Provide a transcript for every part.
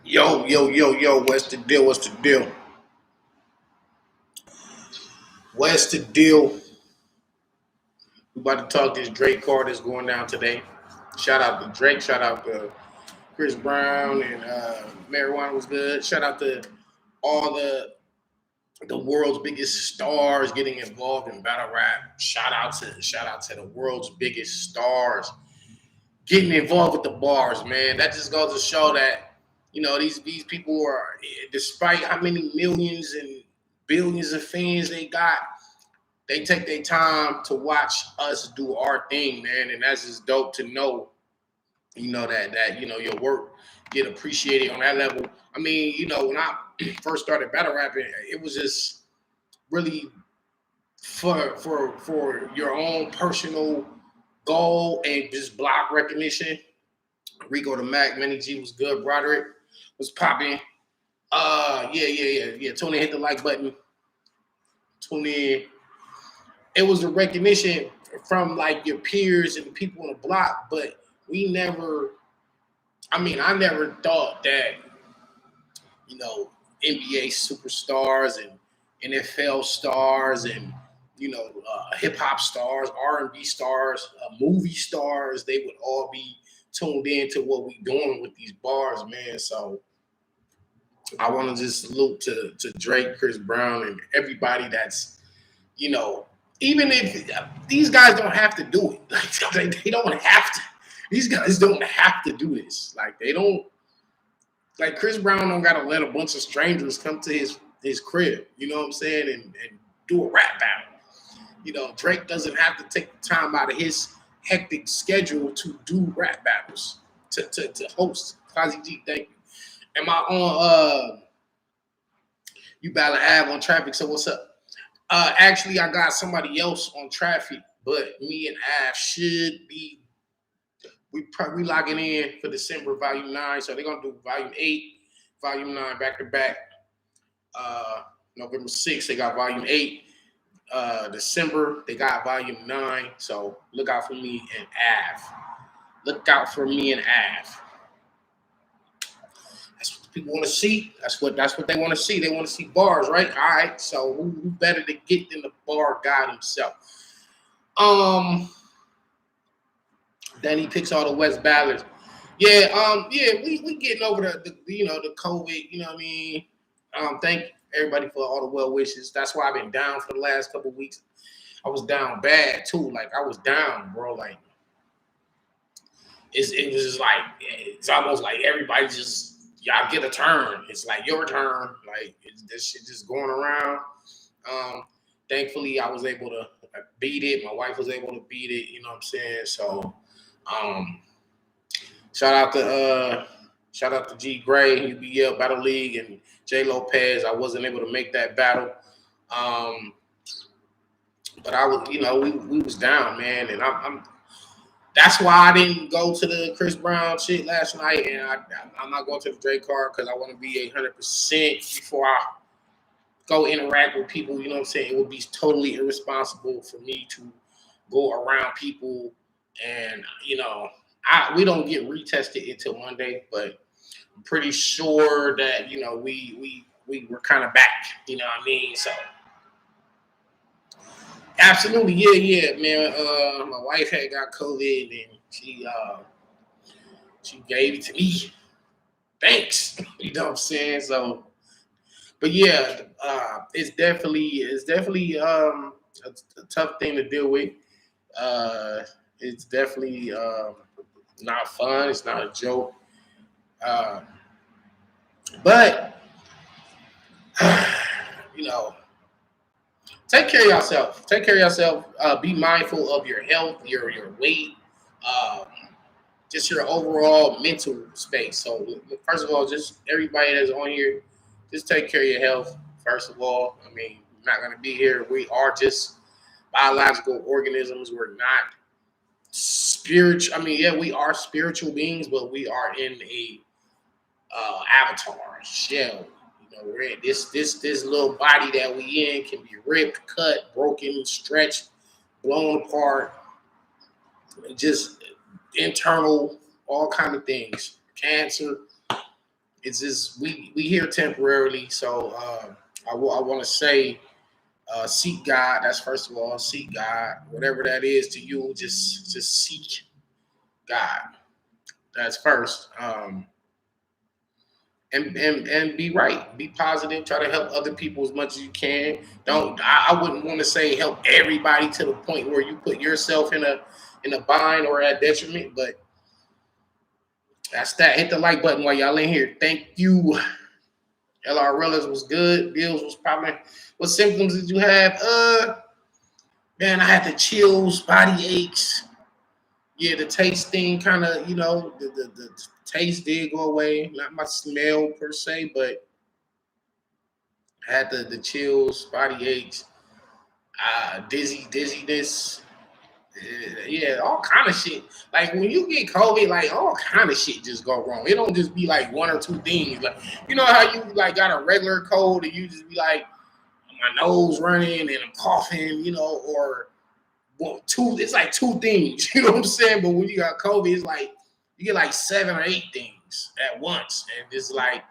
Yo, what's the deal? What's the deal? What's the deal? We about to talk this Drake card that's going down today. Shout out to Drake. Shout out to Chris Brown and Marijuana was good. Shout out to all the world's biggest stars getting involved in battle rap. Shout out to the world's biggest stars getting involved with the bars, man. That just goes to show that these people are, despite how many millions and billions of fans they got, they take their time to watch us do our thing, man, and that's just dope to know. That your work get appreciated on that level. I mean, when I first started battle rapping, it was just really for your own personal goal and just block recognition. Rico the Mac, Manny G was good. Broderick was popping. Yeah. Tune in, hit the like button. Tune in. It was the recognition from like your peers and the people on the block, but I never thought that, NBA superstars and NFL stars and, hip hop stars, R&B stars, movie stars, they would all be tuned in to what we doing with these bars, man. So I want to just salute to Drake, Chris Brown, and everybody that's, even if these guys don't have to do it, like they don't have to. These guys don't have to do this. Like they don't. Like Chris Brown don't gotta let a bunch of strangers come to his crib. You know what I'm saying, and do a rap battle. Drake doesn't have to take the time out of his hectic schedule to do rap battles to host. Kazi G, thank you. Am I on you battle Av on traffic? So what's up? Actually, I got somebody else on traffic, but me and Av should be. We locking in for December Volume 9, so they're gonna do Volume 8, Volume 9 back to back. November 6th, they got Volume 8. December, they got Volume 9. So look out for me and Av. Look out for me and Av. That's what people want to see. That's what they want to see. They want to see bars, right? All right. So who better to get than the bar god himself? Then he picks all the West Ballers. We getting over the COVID. You know what I mean? Thank everybody for all the well wishes. That's why I've been down for the last couple of weeks. I was down bad too. Like I was down, bro. Like it was just like it's almost like everybody just y'all get a turn. It's like your turn. Like this shit just going around. Thankfully, I was able to beat it. My wife was able to beat it. You know what I'm saying? So, shout out to G Gray, UBL Battle League, and J Lopez. I wasn't able to make that battle, but I was, we was down, man, and I'm. That's why I didn't go to the Chris Brown shit last night, and I'm not going to the Drake card because I want to be 100% before I go interact with people. You know what I'm saying? It would be totally irresponsible for me to go around people, and we don't get retested until Monday, but I'm pretty sure that we were kind of back. You know what I mean? So. Absolutely, yeah, man. My wife had got COVID, and she gave it to me. Thanks, you know what I'm saying. So, but yeah, it's definitely a tough thing to deal with. It's definitely not fun. It's not a joke. But take care of yourself. Take care of yourself. Be mindful of your health, your weight, just your overall mental space. So, first of all, just everybody that's on here, just take care of your health. First of all, I mean, we're not going to be here. We are just biological organisms. We're not spiritual. I mean, yeah, we are spiritual beings, but we are in a avatar shell. We're in this little body that we in can be ripped, cut, broken, stretched, blown apart, just internal, all kind of things. Cancer, It's just we here temporarily. So I want to say seek God. That's first of all, seek God. Whatever that is to you, just seek God. That's first. And be right, be positive, try to help other people as much as you can. Don't I wouldn't want to say help everybody to the point where you put yourself in a bind or at detriment, but that's that. Hit the like button while y'all in here. Thank you. LRLs was good. Bills was popping. What symptoms did you have? Man, I had the chills, body aches. Yeah, the taste thing kind of, the taste did go away. Not my smell per se, but I had the chills, body aches, dizziness. Yeah, all kind of shit. Like when you get COVID, like all kind of shit just go wrong. It don't just be like one or two things. Like you know how you like got a regular cold and you just be like my nose running and I'm coughing, or two. It's like two things. You know what I'm saying? But when you got COVID, it's like you get like 7 or 8 things at once, and it's like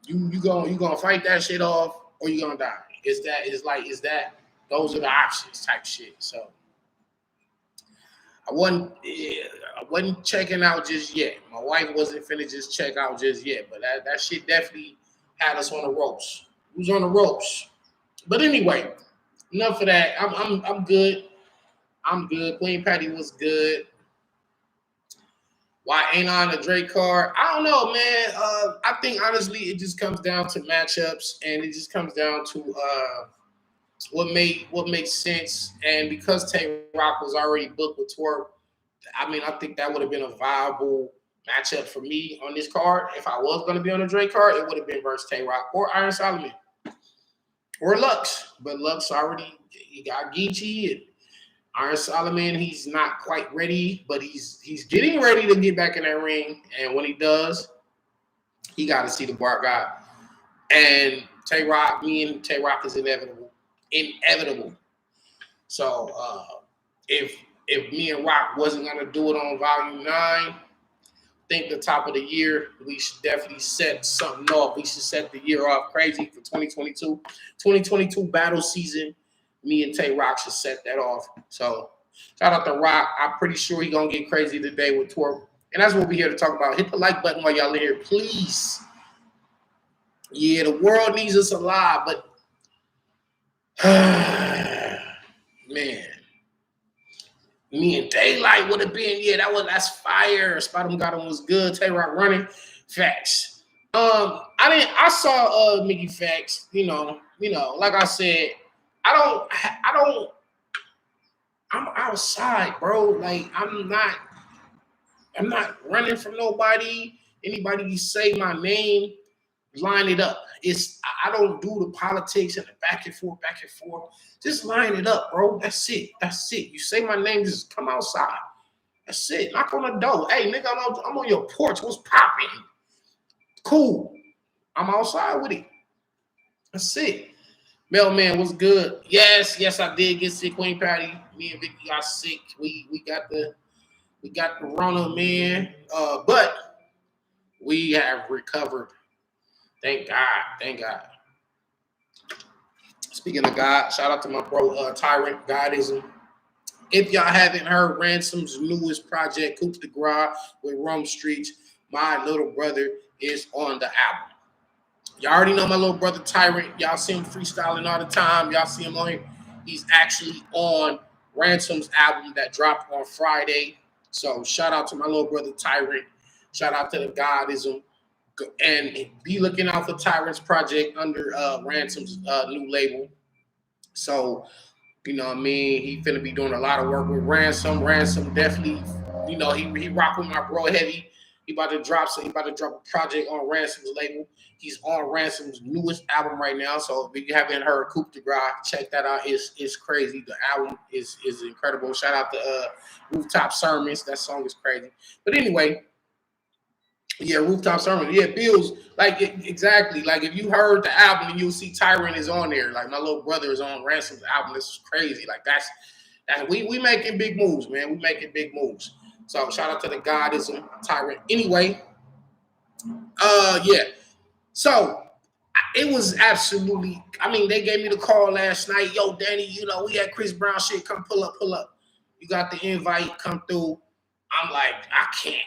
you gonna fight that shit off or you gonna die. Is that those are the options type shit. So I wasn't checking out just yet. My wife wasn't finna just check out just yet, but that shit definitely had us on the ropes. We was on the ropes. But anyway, enough of that. I'm good. I'm good. Queen Patty was good. Why ain't I on the Drake card? I don't know, man. I think honestly it just comes down to matchups and it just comes down to what makes sense. And because Tay Rock was already booked with Twerk, I mean, I think that would have been a viable matchup for me on this card. If I was going to be on the Drake card, it would have been versus Tay Rock or Iron Solomon or Lux. But Lux already he got Geechee and Iron Solomon. He's not quite ready, but he's getting ready to get back in that ring. And when he does, he got to see the bar guy. And Tay Rock, me and Tay Rock is inevitable. So if me and Rock wasn't gonna do it on Volume 9, I think the top of the year we should definitely set something off. We should set the year off crazy for 2022. 2022 battle season. Me and Tay Rock should set that off. So shout out to Rock. I'm pretty sure he's gonna get crazy today with Twerk. And that's what we're here to talk about. Hit the like button while y'all in here, please. Yeah, the world needs us alive, but man, me and Daylight would have been, that's fire. Spot got him was good. Tay Rock running. Facts. I saw Mickey Facts, like I said, I'm outside, bro. Like I'm not running from nobody. Anybody say my name, line it up. I don't do the politics and the back and forth. Just line it up, bro. That's it. You say my name, just come outside. That's it. Knock on the door. Hey, nigga, I'm on your porch. What's popping? Cool. I'm outside with it. That's it. Mailman was good. Yes, I did get sick. Queen Patty. Me and Vicky got sick. We got the Rona, man. But we have recovered. Thank God. Speaking of God, shout out to my bro Tyrant Godism. If y'all haven't heard Ransom's newest project, Coupe de Gras with Rome Streets, my little brother is on the album. Y'all already know my little brother Tyrant. Y'all see him freestyling all the time. Y'all see him on here. He's actually on Ransom's album that dropped on Friday. So shout out to my little brother Tyrant. Shout out to the Godism. And be looking out for Tyrant's project under Ransom's new label. So, you know what I mean? He finna be doing a lot of work with Ransom. Ransom definitely, he rock with my bro heavy. He about to drop a project on Ransom's label. He's on Ransom's newest album right now. So if you haven't heard Coupe de Gras, check that out. It's crazy. The album is incredible. Shout out to Rooftop Sermons. That song is crazy. But anyway, yeah, Rooftop Sermon. Yeah, Bills. Like exactly. Like if you heard the album and you'll see Tyrant is on there. Like my little brother is on Ransom's album. This is crazy. Like that's we making big moves, man. We making big moves. So shout out to the Godism Tyrant. Anyway, Yeah. So it was absolutely. I mean, they gave me the call last night. Yo, Danny, you know we had Chris Brown shit. Come pull up, pull up. You got the invite. Come through. I'm like, I can't.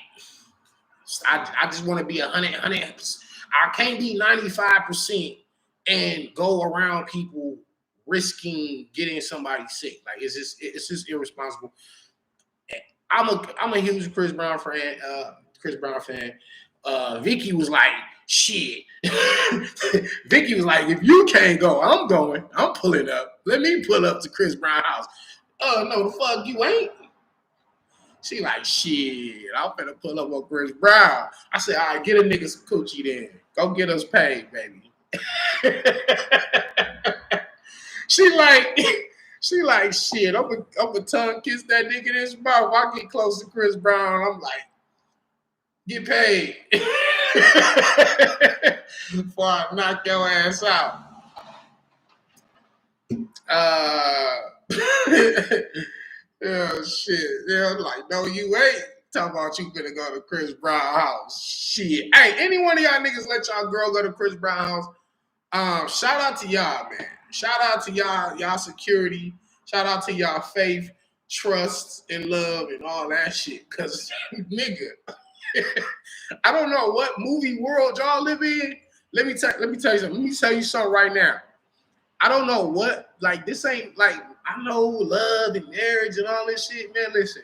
I just want to be 100. I can't be 95% and go around people risking getting somebody sick. Like it's just irresponsible. I'm a huge Chris Brown fan. Vicky was like, shit. Vicky was like, if you can't go, I'm going. I'm pulling up. Let me pull up to Chris Brown's house. Oh no, the fuck you ain't. She like, shit, I'm finna pull up on Chris Brown. I said, all right, get a nigga some coochie then. Go get us paid, baby. she like, shit, I'm a tongue kiss that nigga in his mouth. I get close to Chris Brown. I'm like, get paid. Before I knock your ass out. Yeah, shit. Yeah, I'm like, no, you ain't. Talking about you gonna go to Chris Brown house. Shit. Hey, any one of y'all niggas let y'all girl go to Chris Brown house? Shout out to y'all, man. Shout out to y'all security. Shout out to y'all faith, trust, and love, and all that shit. Cause nigga, I don't know what movie world y'all live in. Let me tell you something. Let me tell you something right now. I don't know what, like, this ain't like, I know love and marriage and all this shit, man. Listen,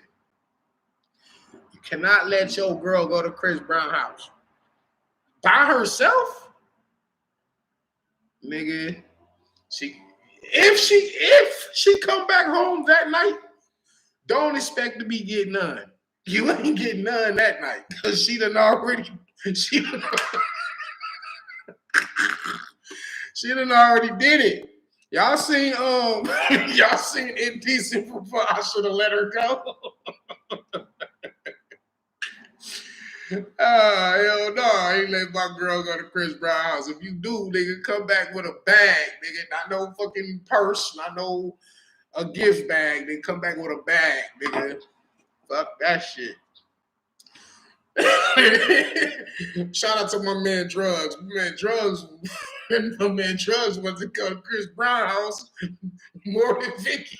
you cannot let your girl go to Chris Brown house by herself, nigga. If she come back home that night, don't expect to be getting none. You ain't getting none that night because she done already did it. Y'all seen Indecent before I should have let her go. Hell no, I ain't let my girl go to Chris Brown house. If you do, nigga, come back with a bag, nigga. Not no fucking purse, not no a gift bag. Then come back with a bag, nigga. Fuck that shit. Shout out to my man Drugs. My man Drugs wants to go to Chris Brown house more than Vicky.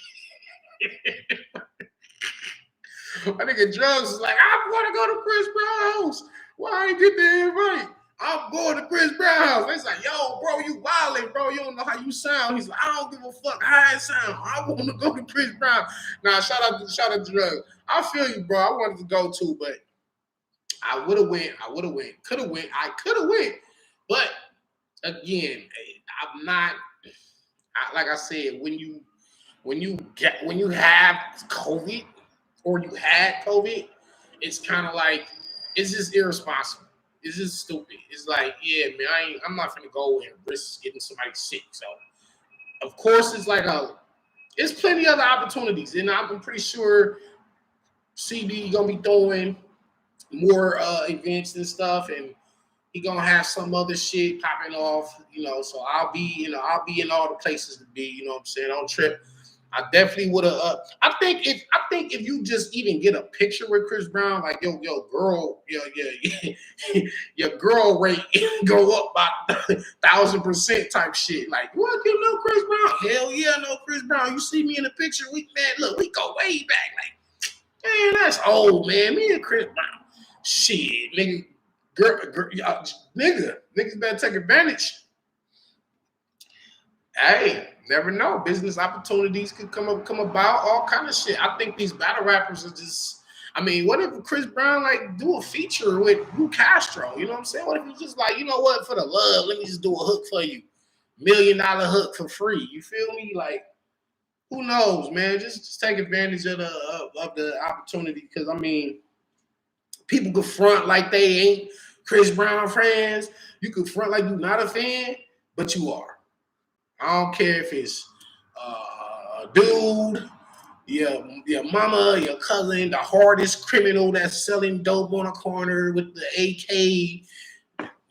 My nigga Drugs is like, I'm gonna go to Chris Brown house. Why I ain't get the invite? I'm going to Chris Brown house. It's like, yo, bro, you wildin', bro. You don't know how you sound. He's like, I don't give a fuck how I sound. I want to go to Chris Brown. Nah, shout out to Drugs. I feel you, bro. I wanted to go too, but I would have went. Could have went. I could have went. But again, I'm not. Like I said, when you have COVID or you had COVID, it's kind of like it's just irresponsible. It's just stupid. It's like, yeah, man, I'm not gonna go and risk getting somebody sick. So, of course, it's plenty other opportunities, and I'm pretty sure CB gonna be throwing more events and stuff, and he gonna have some other shit popping off, so I'll be in all the places to be, what I'm saying, on trip. I definitely would have I think if you just even get a picture with Chris Brown, like yo girl, your girl rate go up by 1,000% type shit. Like, what, you know Chris Brown? Hell yeah, I know Chris Brown. You see me in the picture, we go way back. Like, man, that's old, man. Me and Chris Brown. Shit, nigga, niggas better take advantage. Hey, never know. Business opportunities could come about, all kind of shit. I think these battle rappers are just. I mean, what if Chris Brown do a feature with Lou Castro? You know what I'm saying? What if he's just like, you know what, for the love, let me just do a hook for you, $1 million hook for free. You feel me? Like, who knows, man? Just take advantage of the opportunity, because I mean, people could front like they ain't Chris Brown fans. You could front like you're not a fan, but you are. I don't care if it's a dude, your mama, your cousin, the hardest criminal that's selling dope on a corner with the AK.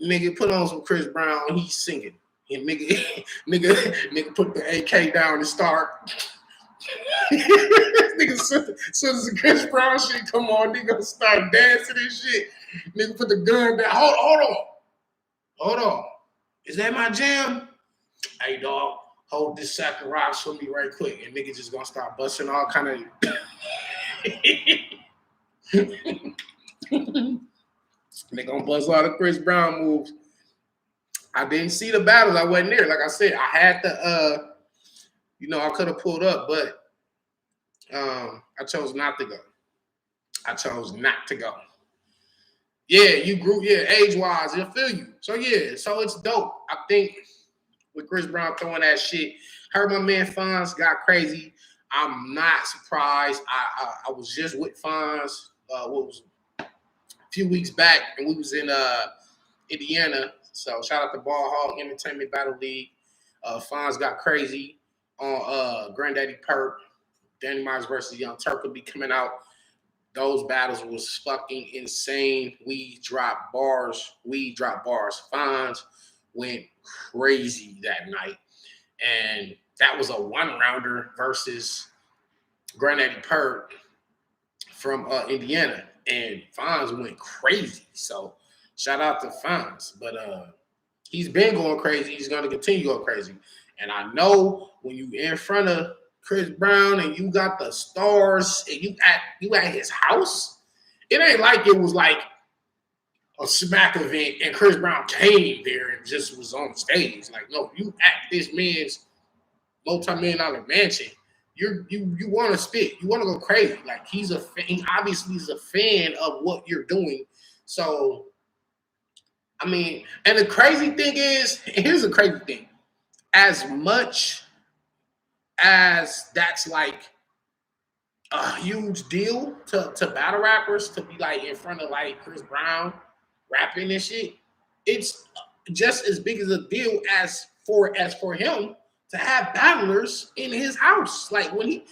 Nigga, put on some Chris Brown, he's singing. And nigga put the AK down and start Nigga, soon as the Chris Brown shit come on, nigga start dancing and shit. Nigga put the gun down. Hold on. Is that my jam? Hey, dog, hold this sack of rocks for me right quick. And nigga just gonna start busting all kind of... Nigga gonna bust all the Chris Brown moves. I didn't see the battles. I wasn't there. Like I said, I had to, I could have pulled up, but I chose not to go. Yeah, you grew, age-wise, I feel you. So, so it's dope. I think with Chris Brown throwing that shit, heard my man Fonz got crazy. I'm not surprised. I was just with Fonz, a few weeks back, and we was in Indiana. So shout out to Ball Hog Entertainment Battle League. Fonz got crazy on Granddaddy Perp. Danny Myers versus Young Turk will be coming out. Those battles was fucking insane. We dropped bars. Fonz went crazy that night. And that was a one-rounder versus Granddaddy Perp from Indiana. And Fonz went crazy. So shout out to Fonz. But he's been going crazy. He's going to continue going crazy. And I know when you in front of Chris Brown and you got the stars and you at his house, it ain't like it was like a smack event and Chris Brown came there and just was on stage. Like, no, you at this man's multi-million-dollar mansion. You want to spit. You want to go crazy. Like, he obviously is a fan of what you're doing. So, I mean, and the crazy thing is, and here's the crazy thing. As much as that's like a huge deal to battle rappers to be like in front of like Chris Brown rapping and shit, it's just as big as a deal as for him to have battlers in his house. Like when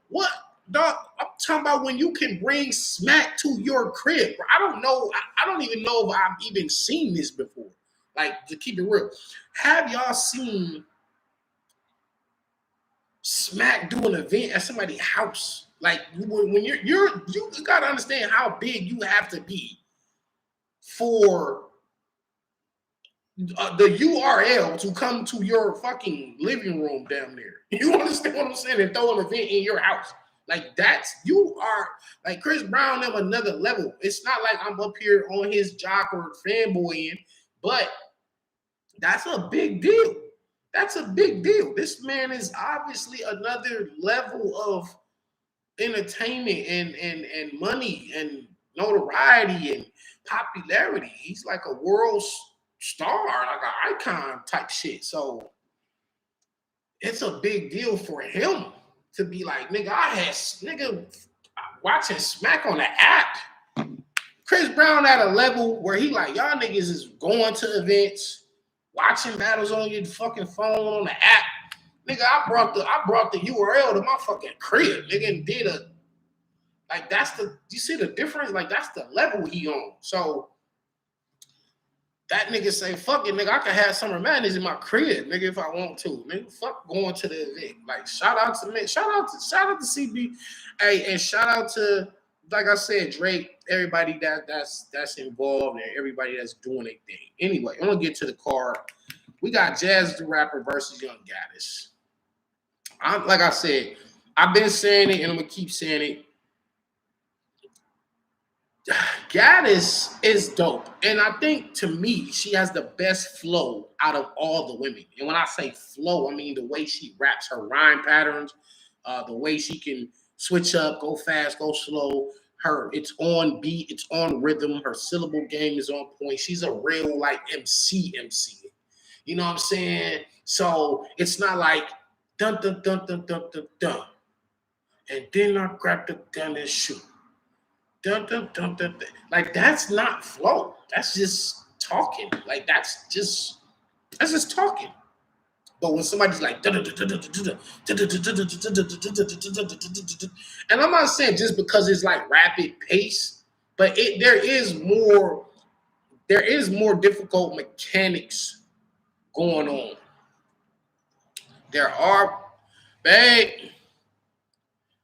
what dog? I'm talking about when you can bring Smack to your crib. I don't know. I don't even know if I've even seen this before. Like, to keep it real, have y'all seen Smack do an event at somebody's house? Like, when you gotta understand how big you have to be for the URL to come to your fucking living room down there. You understand what I'm saying? And throw an event in your house. Like, you are like Chris Brown on another level. It's not like I'm up here on his jock or fanboying, but that's a big deal. That's a big deal. This man is obviously another level of entertainment and money and notoriety and popularity. He's like a world star, like an icon type shit. So it's a big deal for him to be like, nigga, watching Smack on the app. Chris Brown at a level where he like, y'all niggas is going to events, watching battles on your fucking phone on the app. Nigga, I brought the URL to my fucking crib, nigga, and did you see the difference? Like, that's the level he on. So that nigga say, fuck it, nigga, I can have Summer Madness in my crib, nigga, if I want to. Nigga, fuck going to the event. Like, shout out to CB. Hey, and shout out to, like I said, Drake, everybody that's involved and everybody that's doing their thing. Anyway, I'm gonna get to the card. We got Jazz the Rapper versus Young Gaddis. Like I said, I've been saying it and I'm gonna keep saying it. Gaddis is dope. And I think, to me, she has the best flow out of all the women. And when I say flow, I mean the way she raps, her rhyme patterns, the way she can switch up, go fast, go slow. It's on beat, it's on rhythm. Her syllable game is on point. She's a real, like, MC. You know what I'm saying? So it's not like dun dun dun dun dun dun dun. And then I grab the gun and shoot. Dun, dun, dun, dun, dun. Like, that's not flow. That's just talking. Like, that's just talking. But when somebody's like, and I'm not saying just because it's like rapid pace, but there is more difficult mechanics going on. There are, babe.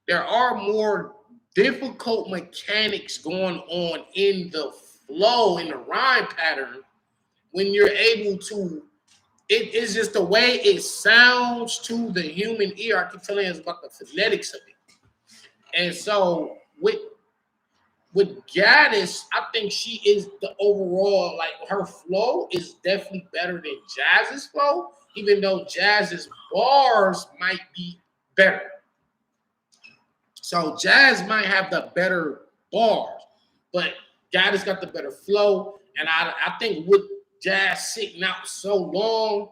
there are more difficult mechanics going on in the flow, in the rhyme pattern, when you're able to. It is just the way it sounds to the human ear. I keep telling you it's about the phonetics of it. And so with Gaddis, I think she is the overall, like her flow is definitely better than Jazz's flow, even though Jazz's bars might be better. So Jazz might have the better bars, but Gaddis got the better flow. And I think with Jazz sitting out so long,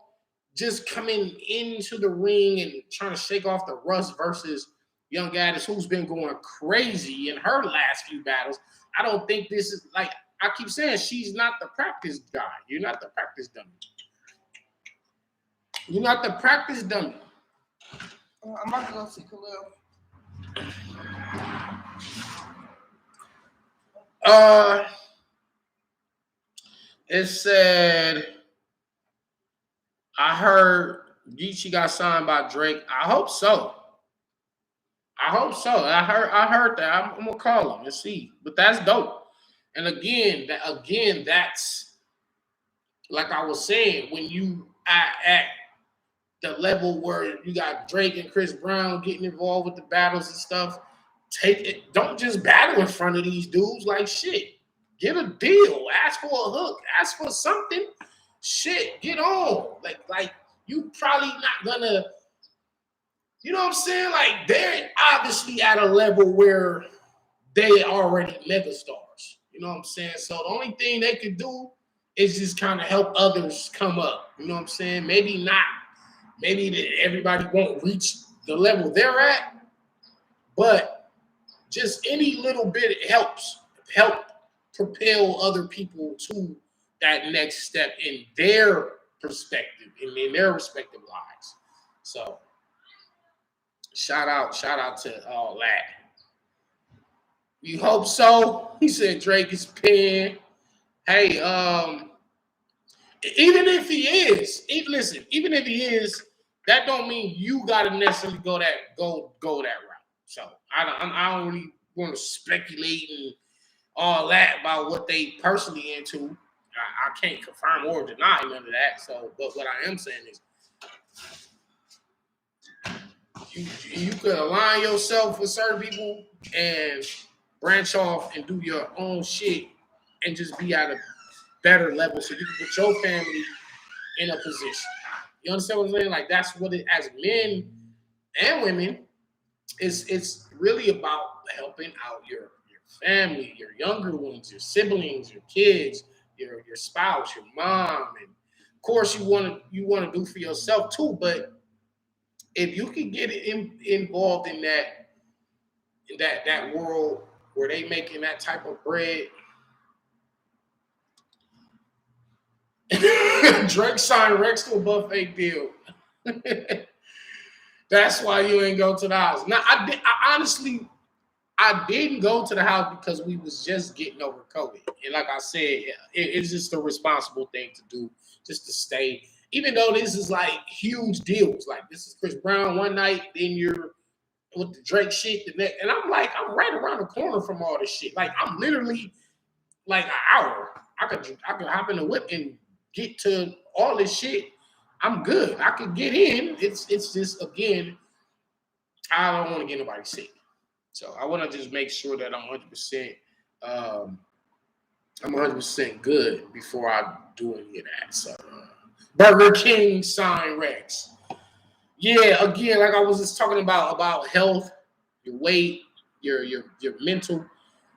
just coming into the ring and trying to shake off the rust versus Young Gaddis, who's been going crazy in her last few battles. I don't think this is like I keep saying she's not the practice guy. You're not the practice dummy. You're not the practice dummy. I'm about to go see Khalil. It said I heard Geechee got signed by Drake. I hope so. I heard that. I'm gonna call him and see. But that's dope. And again, that's like I was saying, when you at the level where you got Drake and Chris Brown getting involved with the battles and stuff, take it. Don't just battle in front of these dudes like shit. Get a deal. Ask for a hook. Ask for something. Shit, get on. Like you probably not gonna. You know what I'm saying? Like they're obviously at a level where they already megastars. You know what I'm saying? So the only thing they could do is just kind of help others come up. You know what I'm saying? Maybe not. Maybe everybody won't reach the level they're at, but just any little bit helps help propel other people to that next step in their perspective, in their respective lives. So shout out to all that. We hope so. He said Drake is paying. Hey, even if he is, even if he is, that don't mean you gotta necessarily go that route. So I don't really want to speculate and all that about what they personally into. I can't confirm or deny none of that. So, but what I am saying is, you could align yourself with certain people and branch off and do your own shit and just be at a better level so you can put your family in a position. You understand what I'm saying? Like that's what it as men and women it's really about helping out your family, your younger ones, your siblings, your kids, your spouse, your mom, and of course you want to do for yourself too. But if you can get involved in that world where they making that type of bread. Drake signed Rex to a buffet deal. That's why you ain't go to the house. Now, I honestly didn't go to the house because we was just getting over COVID. And like I said, it's just a responsible thing to do, just to stay. Even though this is like huge deals. Like this is Chris Brown one night, then you're with the Drake shit the next. And I'm like, I'm right around the corner from all this shit. Like I'm literally like an hour. I could hop in the whip and get to all this shit. I'm good. I could get in. It's just again, I don't want to get nobody sick. So I want to just make sure that I'm 100%. I'm 100% good before I do any of that. So Burger King sign Rex. Yeah, again, like I was just talking about health, your weight, your mental.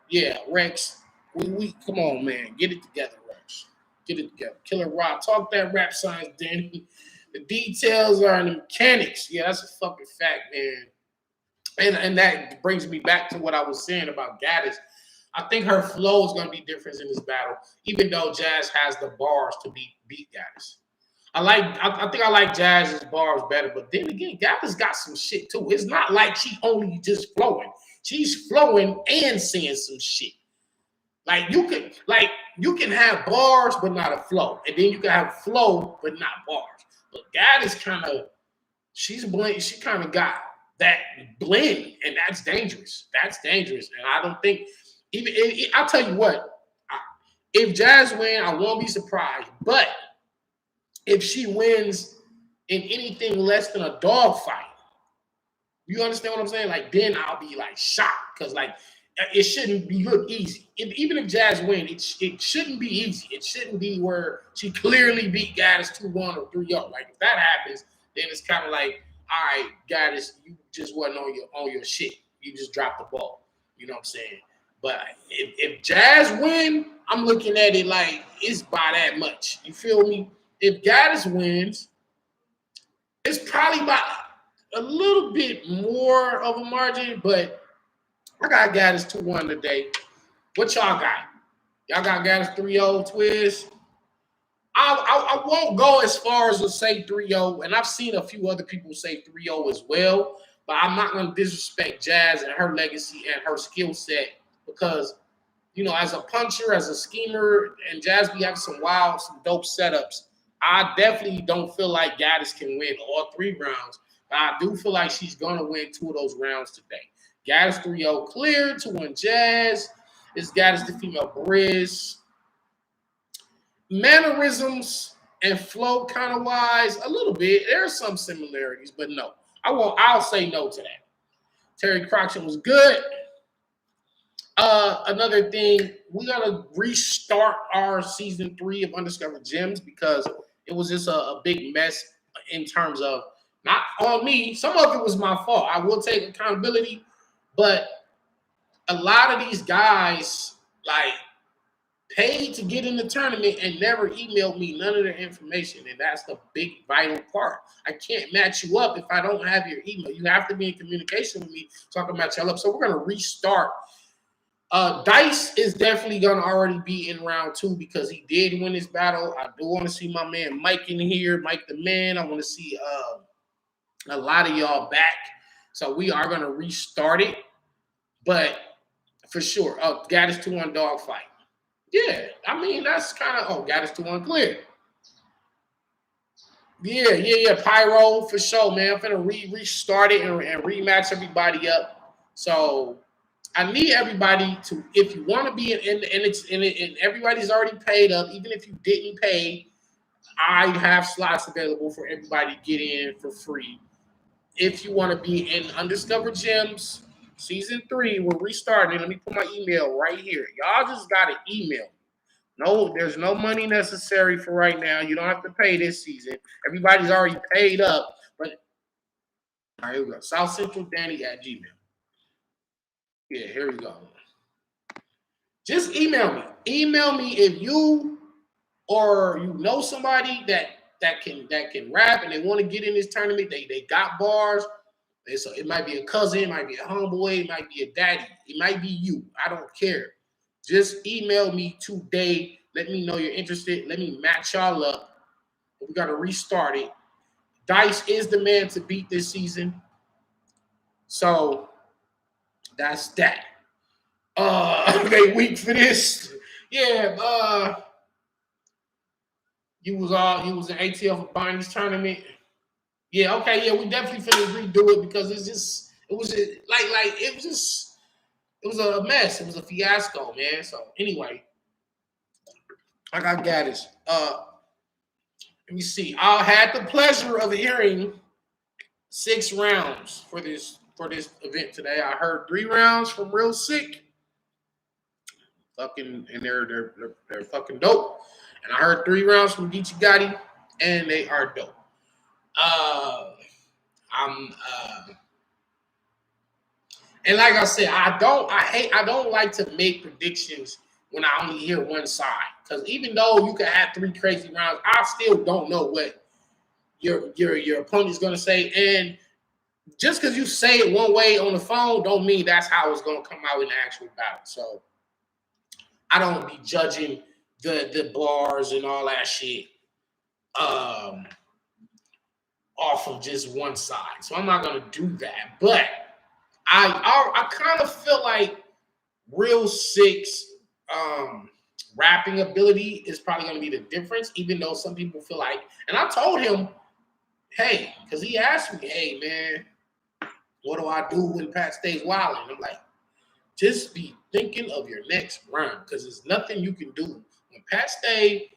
Yeah, Rex. We come on, man, get it together, Rex. Get it together. Killer Rock, talk that rap science, Danny. The details are in the mechanics. Yeah, that's a fucking fact, man. And that brings me back to what I was saying about Gaddis. I think her flow is going to be different in this battle, even though Jazz has the bars to beat Gaddis. I think I like Jazz's bars better, but then again, Gaddis got some shit too. It's not like she only just flowing. She's flowing and saying some shit. Like you can have bars but not a flow, and then you can have flow but not bars. But Gaddis kind of she kind of got that blend, and that's dangerous. That's dangerous, and I don't think I'll tell you what. If Jazz win, I won't be surprised. But if she wins in anything less than a dog fight, you understand what I'm saying? Like, then I'll be like shocked because like it shouldn't be look easy. Even if Jazz win, it shouldn't be easy. It shouldn't be where she clearly beat Gaddis 2-1 or 3-0. Like if that happens, then it's kind of like, all right, Gaddis, you just wasn't on your shit. You just dropped the ball. You know what I'm saying? But if Jazz win, I'm looking at it like it's by that much. You feel me? If Gaddis wins, it's probably by a little bit more of a margin, but I got Gaddis 2-1 today. What y'all got? Y'all got Gaddis 3-0 Twiz? I won't go as far as to say 3-0, and I've seen a few other people say 3-0 as well, but I'm not going to disrespect Jazz and her legacy and her skill set because, you know, as a puncher, as a schemer, and Jazz be having some dope setups. I definitely don't feel like Gaddis can win all 3 rounds, but I do feel like she's going to win 2 of those rounds today. Gaddis 3-0 clear, 2-1 Jazz. It's Gaddis the female Briz. Mannerisms and flow kind of wise, a little bit. There are some similarities, but no. I'll say no to that. Terry Croxton was good. Another thing, we gotta restart our season 3 of Undiscovered Gems because it was just a big mess in terms of not on me. Some of it was my fault. I will take accountability, but a lot of these guys like paid to get in the tournament and never emailed me none of their information, and that's the big vital part. I can't match you up if I don't have your email. You have to be in communication with me so I can match y'all up. So we're gonna restart. Dice is definitely going to already be in round 2 because he did win his battle. I do want to see my man Mike in here, Mike the man. I want to see a lot of y'all back. So we are going to restart it. But for sure, Gaddis 2-1 dog fight. Yeah, I mean, that's kind of, Gaddis 2-1 clear. Yeah, Pyro for sure, man. I'm going to restart it and rematch everybody up. So I need everybody to, if you want to be and everybody's already paid up, even if you didn't pay, I have slots available for everybody to get in for free. If you want to be in Undiscovered Gems season 3, we're restarting. Let me put my email right here. Y'all just got to email. No, there's no money necessary for right now. You don't have to pay this season. Everybody's already paid up. But all right, here we go. SouthCentralDanny@gmail. Yeah, here we go. Just email me. Email me if you or you know somebody that can rap and they want to get in this tournament. They got bars. So it might be a cousin, it might be a homeboy, it might be a daddy, it might be you. I don't care. Just email me today. Let me know you're interested. Let me match y'all up. We got to restart it. Dice is the man to beat this season. So that's that. They weak for this. Yeah, you was in ATL for Bonnie's tournament. Yeah, okay, yeah, we definitely finna redo it because it was a mess. It was a fiasco, man. So anyway, I got Gaddis. Let me see. I had the pleasure of hearing 6 rounds for this event today. I heard 3 rounds from Real Sick. Fucking, and they're fucking dope. And I heard 3 rounds from Geechee Gotti, and they are dope. And like I said, I don't like to make predictions when I only hear one side. Because even though you can have 3 crazy rounds, I still don't know what your opponent's gonna say. And just because you say it one way on the phone, don't mean that's how it's gonna come out in the actual battle. So I don't be judging the bars and all that shit off of just one side. So I'm not gonna do that. But I kind of feel like Real Sick's rapping ability is probably gonna be the difference, even though some people feel like, and I told him, hey, because he asked me, hey man, What do I do when Pat stays wilding? I'm like, just be thinking of your next run because there's nothing you can do. When Pat Stay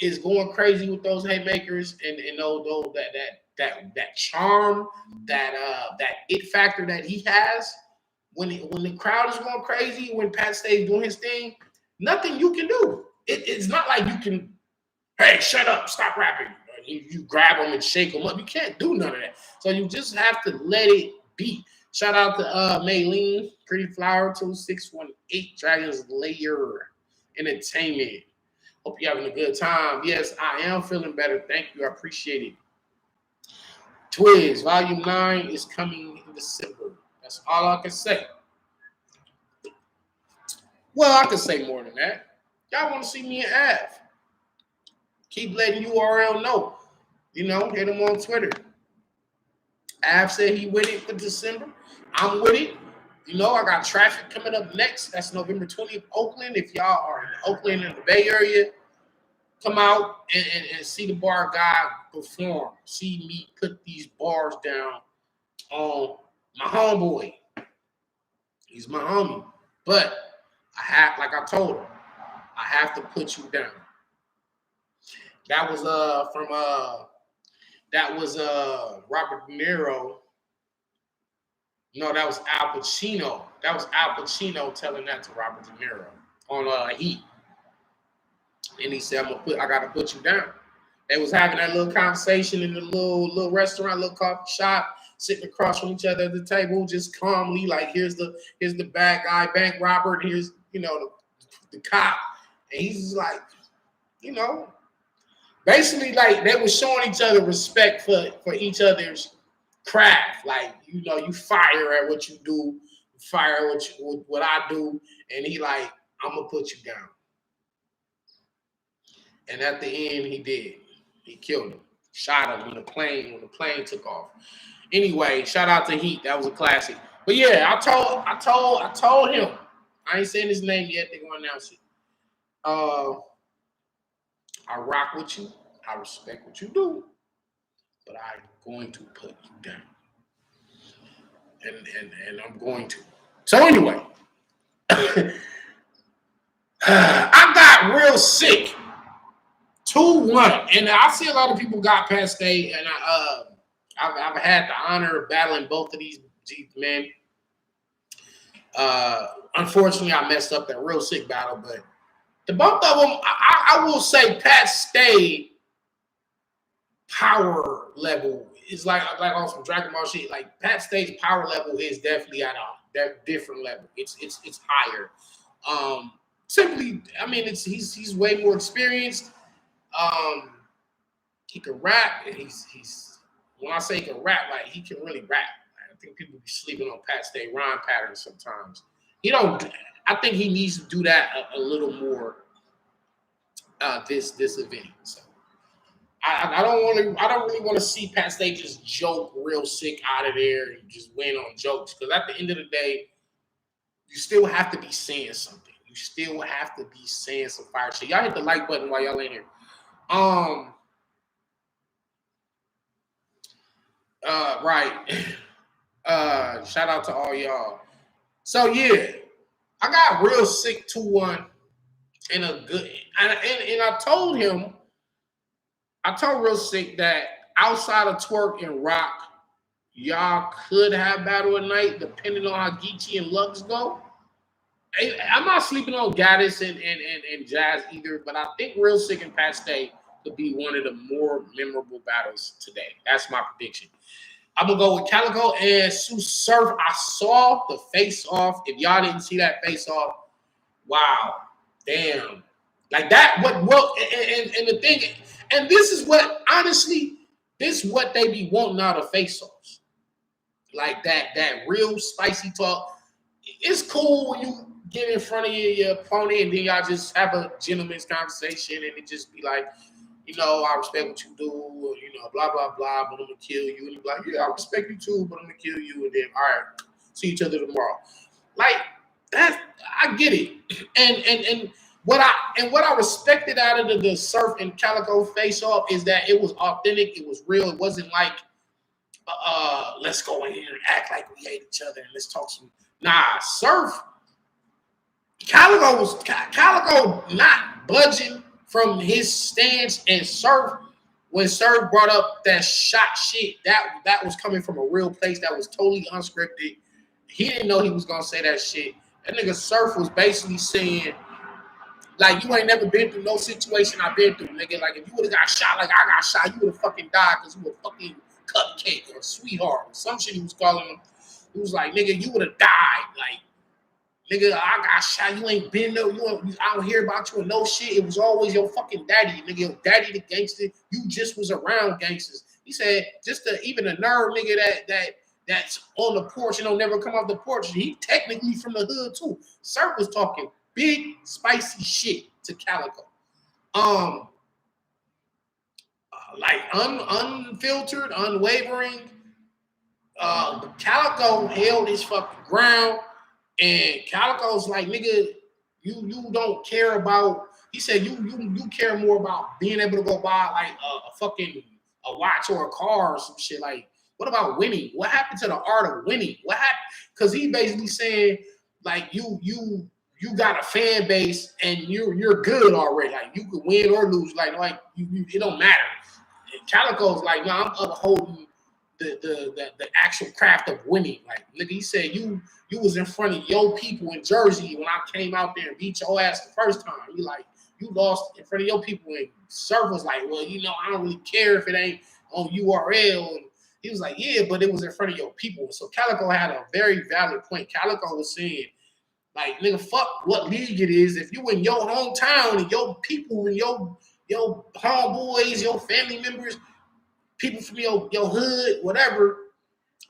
is going crazy with those haymakers and those that charm, that it factor that he has, when the crowd is going crazy, when Pat Stay's doing his thing, nothing you can do. It's not like you can, hey, shut up, stop rapping. You grab them and shake them up. You can't do none of that. So you just have to let it be. Shout out to Maylene, Pretty Flower 2618, Dragons Layer Entertainment. Hope you're having a good time. Yes, I am feeling better. Thank you. I appreciate it. Twiz, Volume 9 is coming in December. That's all I can say. Well, I can say more than that. Y'all want to see me and Av. Keep letting URL know. You know, hit him on Twitter. Av said he with it for December. I'm with it. You know, I got Traffic coming up next. That's November 20th, Oakland. If y'all are in Oakland in the Bay Area, come out and see the bar guy perform. See me put these bars down on my homeboy. He's my homie. But I have, like I told him, I have to put you down. That was Robert De Niro. No, that was Al Pacino. That was Al Pacino telling that to Robert De Niro on Heat. And he said, I gotta put you down. They was having that little conversation in the little restaurant, little coffee shop, sitting across from each other at the table, just calmly, like here's the bad guy, bank robber, and here's, you know, the cop. And he's just like, you know, basically like they were showing each other respect for each other's craft. Like, you know, you fire at what you do, you fire at what I do, and he like, I'm gonna put you down. And at the end, he did. He killed him, shot him when the plane took off. Anyway, shout out to Heat. That was a classic. But yeah, I told him. I ain't saying his name yet. They're gonna announce it. I rock with you. I respect what you do, but I'm going to put you down. And I'm going to. So anyway, I got real sick. 2-1. And I see a lot of people got past state, and I've had the honor of battling both of these men. Unfortunately, I messed up that real sick battle, but the both of them, I will say Pat Stay power level is like on some Dragon Ball shit. Like Pat Stay's power level is definitely at a different level. It's higher. Simply, I mean, he's way more experienced. He can rap, and he's when I say he can rap, like he can really rap. I think people be sleeping on Pat Stay rhyme patterns sometimes. I think he needs to do that a little more. This event. So I don't really want to see Pat Stay just joke real sick out of there and just win on jokes, because at the end of the day, you still have to be saying something. You still have to be saying some fire shit. Y'all hit the like button while y'all in here. Right. Shout out to all y'all. So yeah, I got real sick 2-1 in a good, and I told real sick that outside of Twerk and Rock, y'all could have battle at night depending on how Geechee and Lux go. I'm not sleeping on Gaddis and Jazz either, but I think real sick and Pat Stay could be one of the more memorable battles today. That's my prediction. I'm going to go with Calico and Sue Surf. I saw the face-off. If y'all didn't see that face-off, wow. Damn. Like that, and the thing, and this is what, honestly, this is what they be wanting out of face-offs. Like that real spicy talk. It's cool when you get in front of your opponent and then y'all just have a gentleman's conversation and it just be like, you know, I respect what you do, you know, blah, blah, blah, but I'm going to kill you. And you're like, yeah, I respect you too, but I'm going to kill you. And then, all right, see each other tomorrow. Like, that, I get it. And what I respected out of the Surf and Calico face-off is that it was authentic. It was real. It wasn't like let's go in here and act like we hate each other and let's talk some. Nah, Surf. Calico not budging from his stance, and Surf, when Surf brought up that shot shit, that was coming from a real place that was totally unscripted. He didn't know he was gonna say that shit. That nigga Surf was basically saying, like, you ain't never been through no situation I've been through, nigga. Like, if you would have got shot like I got shot, you would have fucking died because you were a fucking cupcake or a sweetheart or some shit he was calling him. He was like, nigga, you would have died. Like, nigga, I got shot. You ain't been there. I don't hear about you and no shit. It was always your fucking daddy, nigga. Your daddy the gangster. You just was around gangsters. He said, just even a nerve, nigga, that's on the porch and don't never come off the porch. He technically from the hood too. Surf was talking big spicy shit to Calico. Like unfiltered, unwavering. Calico held his fucking ground. And Calico's like, nigga, you don't care about. He said you care more about being able to go buy like a fucking a watch or a car or some shit. Like, what about winning? What happened to the art of winning? What happened? Because he basically saying like you got a fan base and you're good already. Like, you could win or lose. Like you it don't matter. And Calico's like, no, I'm upholding the actual craft of winning. Like, nigga, he said you was in front of your people in Jersey when I came out there and beat your ass the first time. You like, you lost in front of your people. And Surf was like, well, you know, I don't really care if it ain't on URL. And he was like, yeah, but it was in front of your people. So Calico had a very valid point. Calico was saying, like, nigga, fuck what league it is. If you in your hometown and your people and your homeboys, your family members, people from your hood, whatever,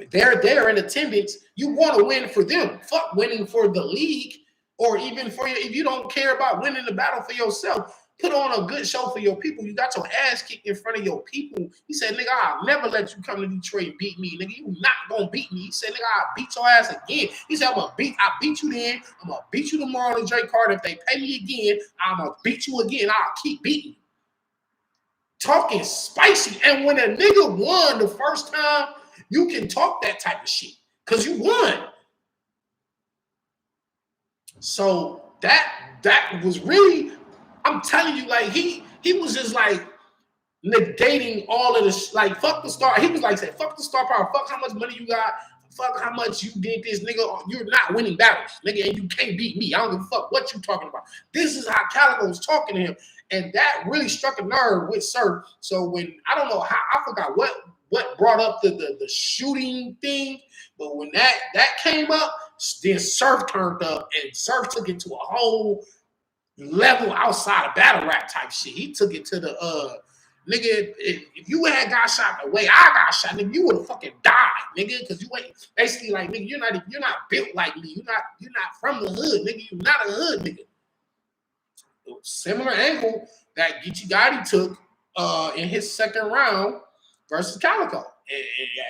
they're there in attendance, you want to win for them. Fuck winning for the league, or even for you. If you don't care about winning the battle for yourself, put on a good show for your people. You got your ass kicked in front of your people. He said, nigga, I'll never let you come to Detroit and beat me. Nigga, you not gonna beat me. He said, nigga, I'll beat your ass again. He said, I beat you then. I'm gonna beat you tomorrow on the J card. If they pay me again, I'm gonna beat you again. I'll keep beating you. Talking spicy. And when a nigga won the first time, you can talk that type of shit because you won. So that was really, I'm telling you, like, he was just like negating all of this, like, fuck the star. He was like saying, fuck the star power, fuck how much money you got, fuck how much you did this, nigga. You're not winning battles, nigga, and you can't beat me. I don't give a fuck what you talking about. This is how Calico was talking to him. And that really struck a nerve with Surf. So when, I don't know how, I forgot what brought up the shooting thing, but when that came up, then Surf turned up, and Surf took it to a whole level outside of battle rap type shit. He took it to the nigga. If you had got shot the way I got shot, nigga, you would have fucking died, nigga, because you ain't basically like, nigga, you're not built like me. You're not from the hood, nigga. You're not a hood nigga. Similar angle that Geechee Gotti took in his second round versus Calico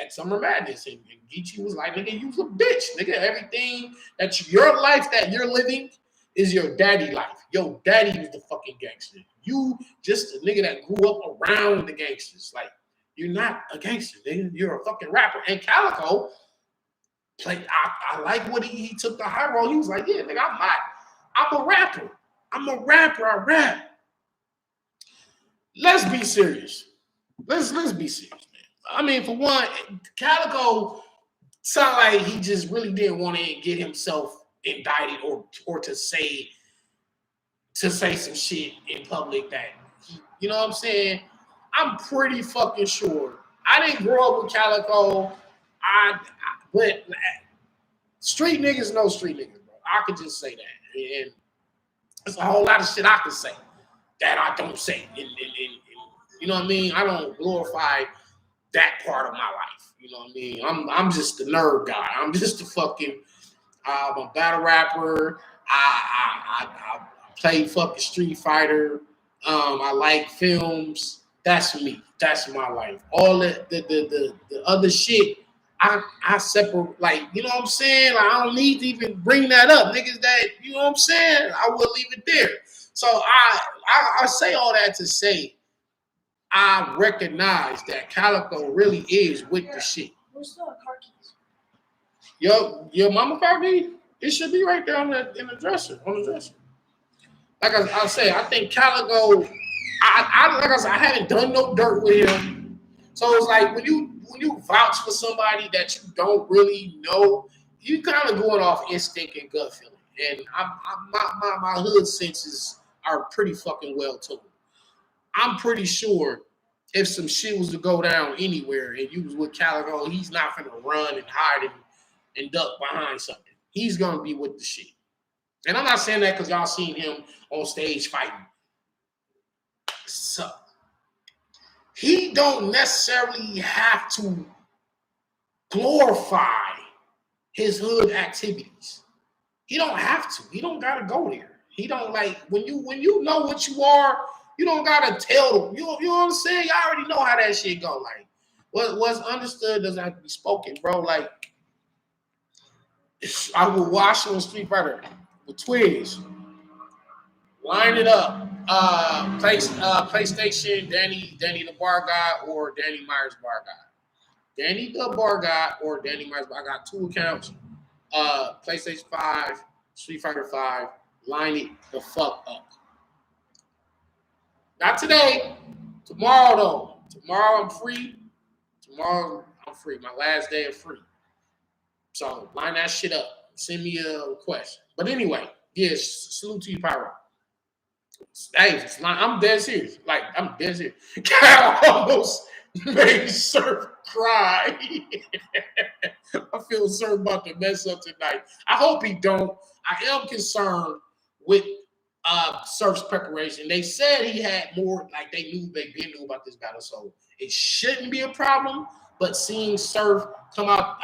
at Summer Madness. And Geechee was like, nigga, you's a bitch. Nigga, everything that's your life that you're living is your daddy life. Your daddy was the fucking gangster. You just a nigga that grew up around the gangsters. Like, you're not a gangster, nigga. You're a fucking rapper. And Calico played, I like what he took the high road. He was like, yeah, nigga, I'm a rapper. I'm a rapper. I rap. Let's be serious. Let's be serious, man. I mean, for one, Calico sounded like he just really didn't want to get himself indicted or to say some shit in public that you know what I'm saying? I'm pretty fucking sure. I didn't grow up with Calico. But street niggas know street niggas, bro. I could just say that. And there's a whole lot of shit I could say that I don't say. And you know what I mean? I don't glorify that part of my life. You know what I mean? I'm just the nerd guy. I'm just a fucking I'm a battle rapper. I play fucking Street Fighter. I like films. That's me. That's my life. All the other shit, I separate. Like, you know what I'm saying? Like, I don't need to even bring that up, niggas. That, you know what I'm saying? I will leave it there. So I say all that to say, I recognize that Calico really is with the shit. Where's the car keys? Your mama car key? It should be right there on the dresser. Like I say, I think Calico. I haven't done no dirt with him, so it's like when you vouch for somebody that you don't really know, you kind of going off instinct and gut feeling. And my hood senses are pretty fucking well tuned. I'm pretty sure if some shit was to go down anywhere and you was with Calico, he's not gonna run and hide and duck behind something. He's gonna be with the shit. And I'm not saying that because y'all seen him on stage fighting. So he don't necessarily have to glorify his hood activities. He don't have to. He don't gotta go there. He don't like when you know what you are, you don't gotta tell them. You know what I'm saying? You already know how that shit go. Like what's understood doesn't have to be spoken, bro. Like I will watch on Street Fighter with Twiz. Line it up. PlayStation, Danny the Bar Guy or Danny Myers Bar Guy. Danny the Bar Guy or Danny Myers. I got 2 accounts. PlayStation 5, Street Fighter 5. Line it the fuck up. Not today. Tomorrow though. Tomorrow I'm free. My last day of free. So line that shit up. Send me a request. But anyway, yes, salute to you, Pyro. Hey, I'm dead serious. Like, I'm dead serious. Cal almost made Surf cry. I feel Surf about to mess up tonight. I hope he don't. I am concerned with Surf's preparation. They said he had more, like they knew about this battle, so it shouldn't be a problem. But seeing Surf come out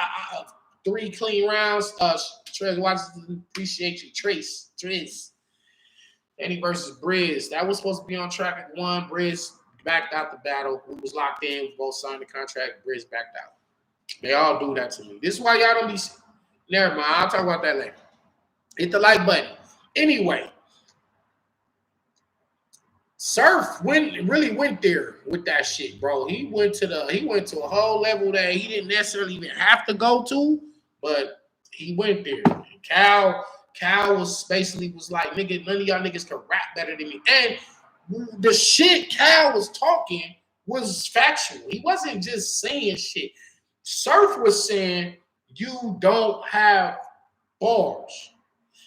3 clean rounds, Trez Washington, appreciate you. Trace. Danny versus Briz. That was supposed to be on track at 1. Briz backed out the battle. We was locked in. We both signed the contract. Briz backed out. They all do that to me. This is why y'all don't be. Never mind. I'll talk about that later. Hit the like button. Anyway, Surf really went there with that shit, bro. He went to a whole level that he didn't necessarily even have to go to, but he went there. Cal was like, nigga, none of y'all niggas can rap better than me. And the shit Cal was talking was factual. He wasn't just saying shit. Surf was saying, you don't have bars.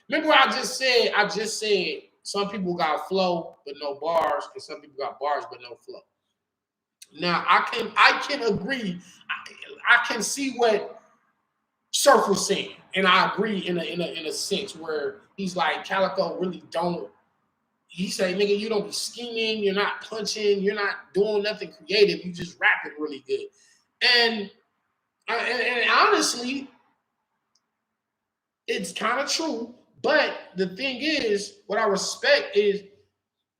Remember what I just said some people got flow but no bars, and some people got bars but no flow. Now I can agree. I can see what Surf was saying, and I agree in a sense where he's like, Calico really don't. He say, nigga, you don't be scheming, you're not punching, you're not doing nothing creative, you just rapping really good. And honestly, it's kind of true. But the thing is, what I respect is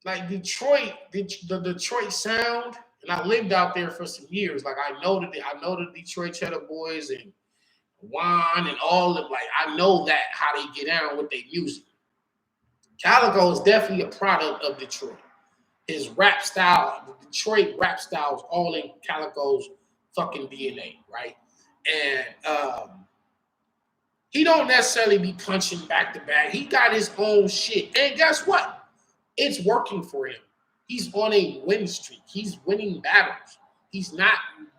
like Detroit, the Detroit sound, and I lived out there for some years. Like I know the Detroit Cheddar Boys and Juan and all of, like, I know that how they get down with their music. Calico is definitely a product of Detroit. His rap style, the Detroit rap style is all in Calico's fucking DNA, right? And he don't necessarily be punching back to back. He got his own shit. And guess what? It's working for him. He's on a win streak. He's winning battles.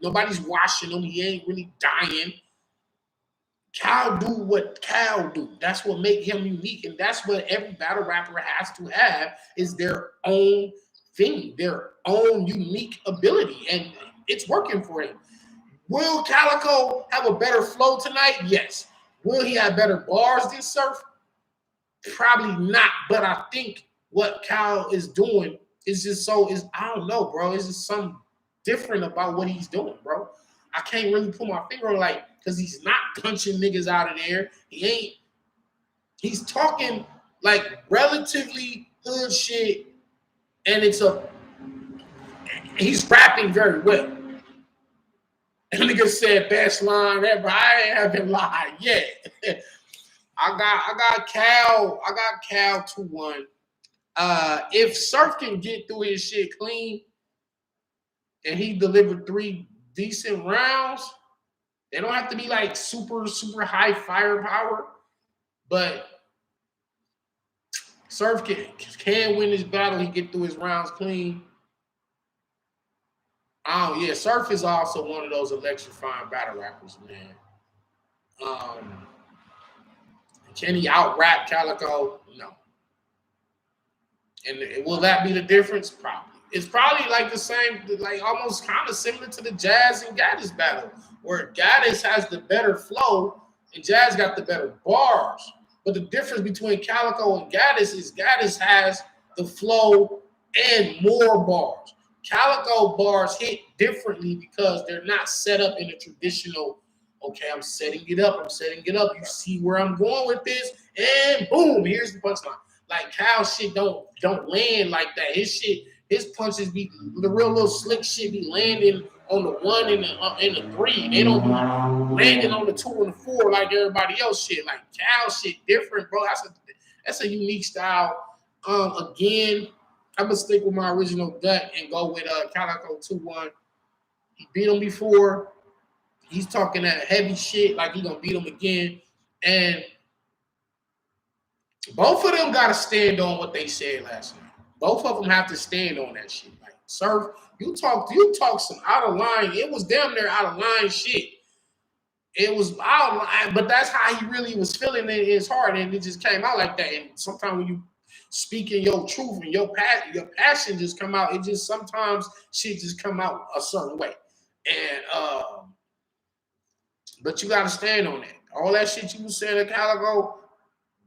Nobody's watching him. He ain't really dying. Cal do what Cal do. That's what make him unique. And that's what every battle rapper has to have, is their own thing, their own unique ability. And it's working for him. Will Calico have a better flow tonight? Yes. Will he have better bars than Surf? Probably not. But I think what Cal is doing is just I don't know, bro. It's just something different about what he's doing, bro. I can't really put my finger on, like, because he's not punching niggas out of there. He's talking like relatively hood shit, and he's rapping very well. And nigga said best line ever. I ain't haven't lied yet. I got Cal 2-1. If Surf can get through his shit clean, and he delivered 3 decent rounds. They don't have to be like super, super high firepower, but Surf can win this battle. He get through his rounds clean. Oh yeah, Surf is also one of those electrifying battle rappers, man. Can he out rap Calico? No. And will that be the difference? Probably. It's probably like the same, like almost kind of similar to the Jazz and Gaddis battle, where Gaddis has the better flow and Jazz got the better bars. But the difference between Calico and Gaddis is Gaddis has the flow and more bars. Calico bars hit differently because they're not set up in a traditional, okay, I'm setting it up. You see where I'm going with this, and boom, here's the punchline. Like Cal shit don't land like that. His punches be the real little slick shit be landing on the 1 and the 3. They don't be landing on the 2 and the 4 like everybody else shit. Like Cal shit different, bro. That's a unique style. Again, I'm gonna stick with my original gut and go with Calico 2-1. He beat him before. He's talking that heavy shit like he gonna beat him again, and both of them gotta stand on what they said last night. Both of them have to stand on that shit. Like Surf, you talk some out of line. It was damn near out of line shit. It was out of line, but that's how he really was feeling in his heart, and it just came out like that. And sometimes when you speak in your truth and your passion just come out, it just sometimes shit just come out a certain way. And but you gotta stand on that. All that shit you was saying to Calico,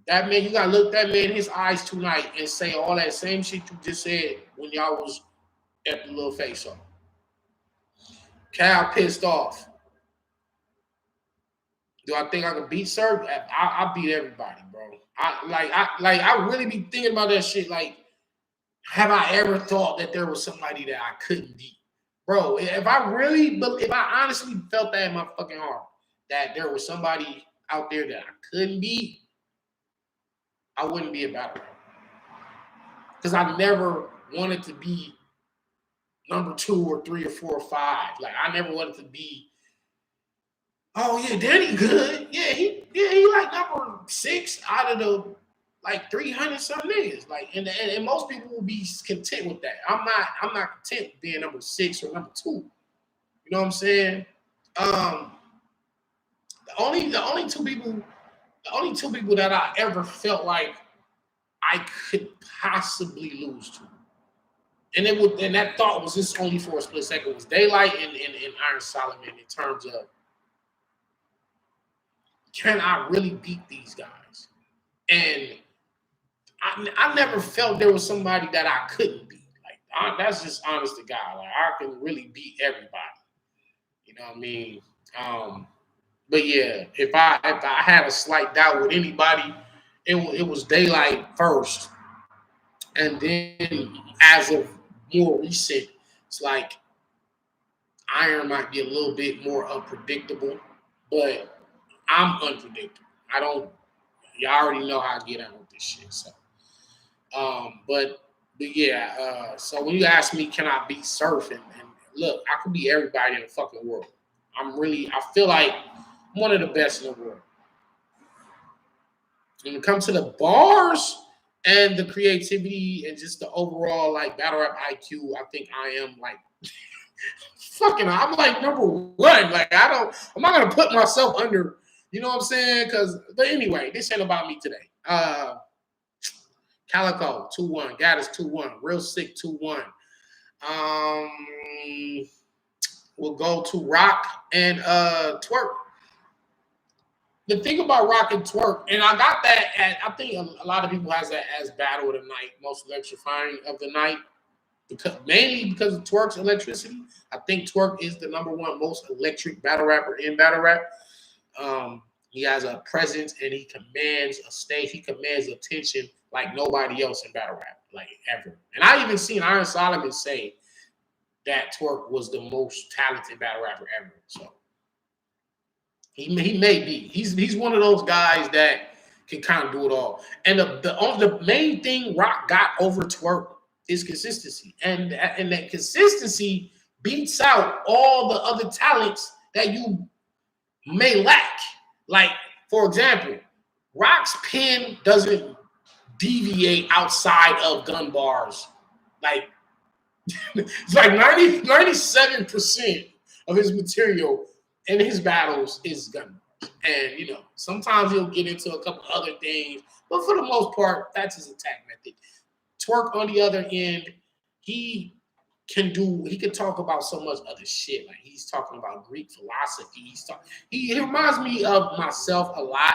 that man, you gotta look that man in his eyes tonight and say all that same shit you just said when y'all was at the little face off. Cal pissed off. Do I think I can beat Surf? I beat everybody, bro. I really be thinking about that shit. Like, have I ever thought that there was somebody that I couldn't beat, bro? If I honestly felt that in my fucking heart, that there was somebody out there that I couldn't beat, I wouldn't be a battle rapper. Because I never wanted to be number 2 or 3 or 4 or 5. Like I never wanted to be, oh yeah, Danny good. Yeah, he like number 6 out of the like 300 something niggas. Like and most people will be content with that. I'm not content being number 6 or number 2. You know what I'm saying? The only two people that I ever felt like I could possibly lose to, and that thought was just only for a split second, was Daylight and Iron Solomon in terms of, can I really beat these guys? And I never felt there was somebody that I couldn't beat. Like that's just honest to God. Like I can really beat everybody. You know what I mean? But yeah, if I had a slight doubt with anybody, it was Daylight first, and then as of more recent, it's like Iron might be a little bit more unpredictable, but I'm unpredictable. Y'all already know how I get out with this shit. So, but yeah. So when you ask me, can I beat Surf? And look, I can beat everybody in the fucking world. I feel like I'm one of the best in the world. When it comes to the bars and the creativity and just the overall like battle rap IQ, I think I am like I'm like number 1. Like I'm not gonna put myself under, you know what I'm saying? But anyway, this ain't about me today. Calico 2-1, Gaddis 2-1, Real Sick 2-1. We'll go to Rock and Twerk. The thing about Rock and Twerk, and I got that I think a lot of people has that as battle of the night, most electrifying of the night, mainly because of Twerk's electricity. I think Twerk is the number 1 most electric battle rapper in battle rap. He has a presence and he commands a stage. He commands attention like nobody else in battle rap, like ever. And I even seen Iron Solomon say that Twerk was the most talented battle rapper ever. So he may be. He's one of those guys that can kind of do it all. And the main thing Rock got over Twerk is consistency, and that consistency beats out all the other talents that you may lack. Like, for example, Rock's pen doesn't deviate outside of gun bars. Like, it's like 97% of his material in his battles is gun bars. And, you know, sometimes he'll get into a couple other things, but for the most part, that's his attack method. Twerk, on the other end, he can talk about so much other shit. Like, he's talking about Greek philosophy. He reminds me of myself a lot.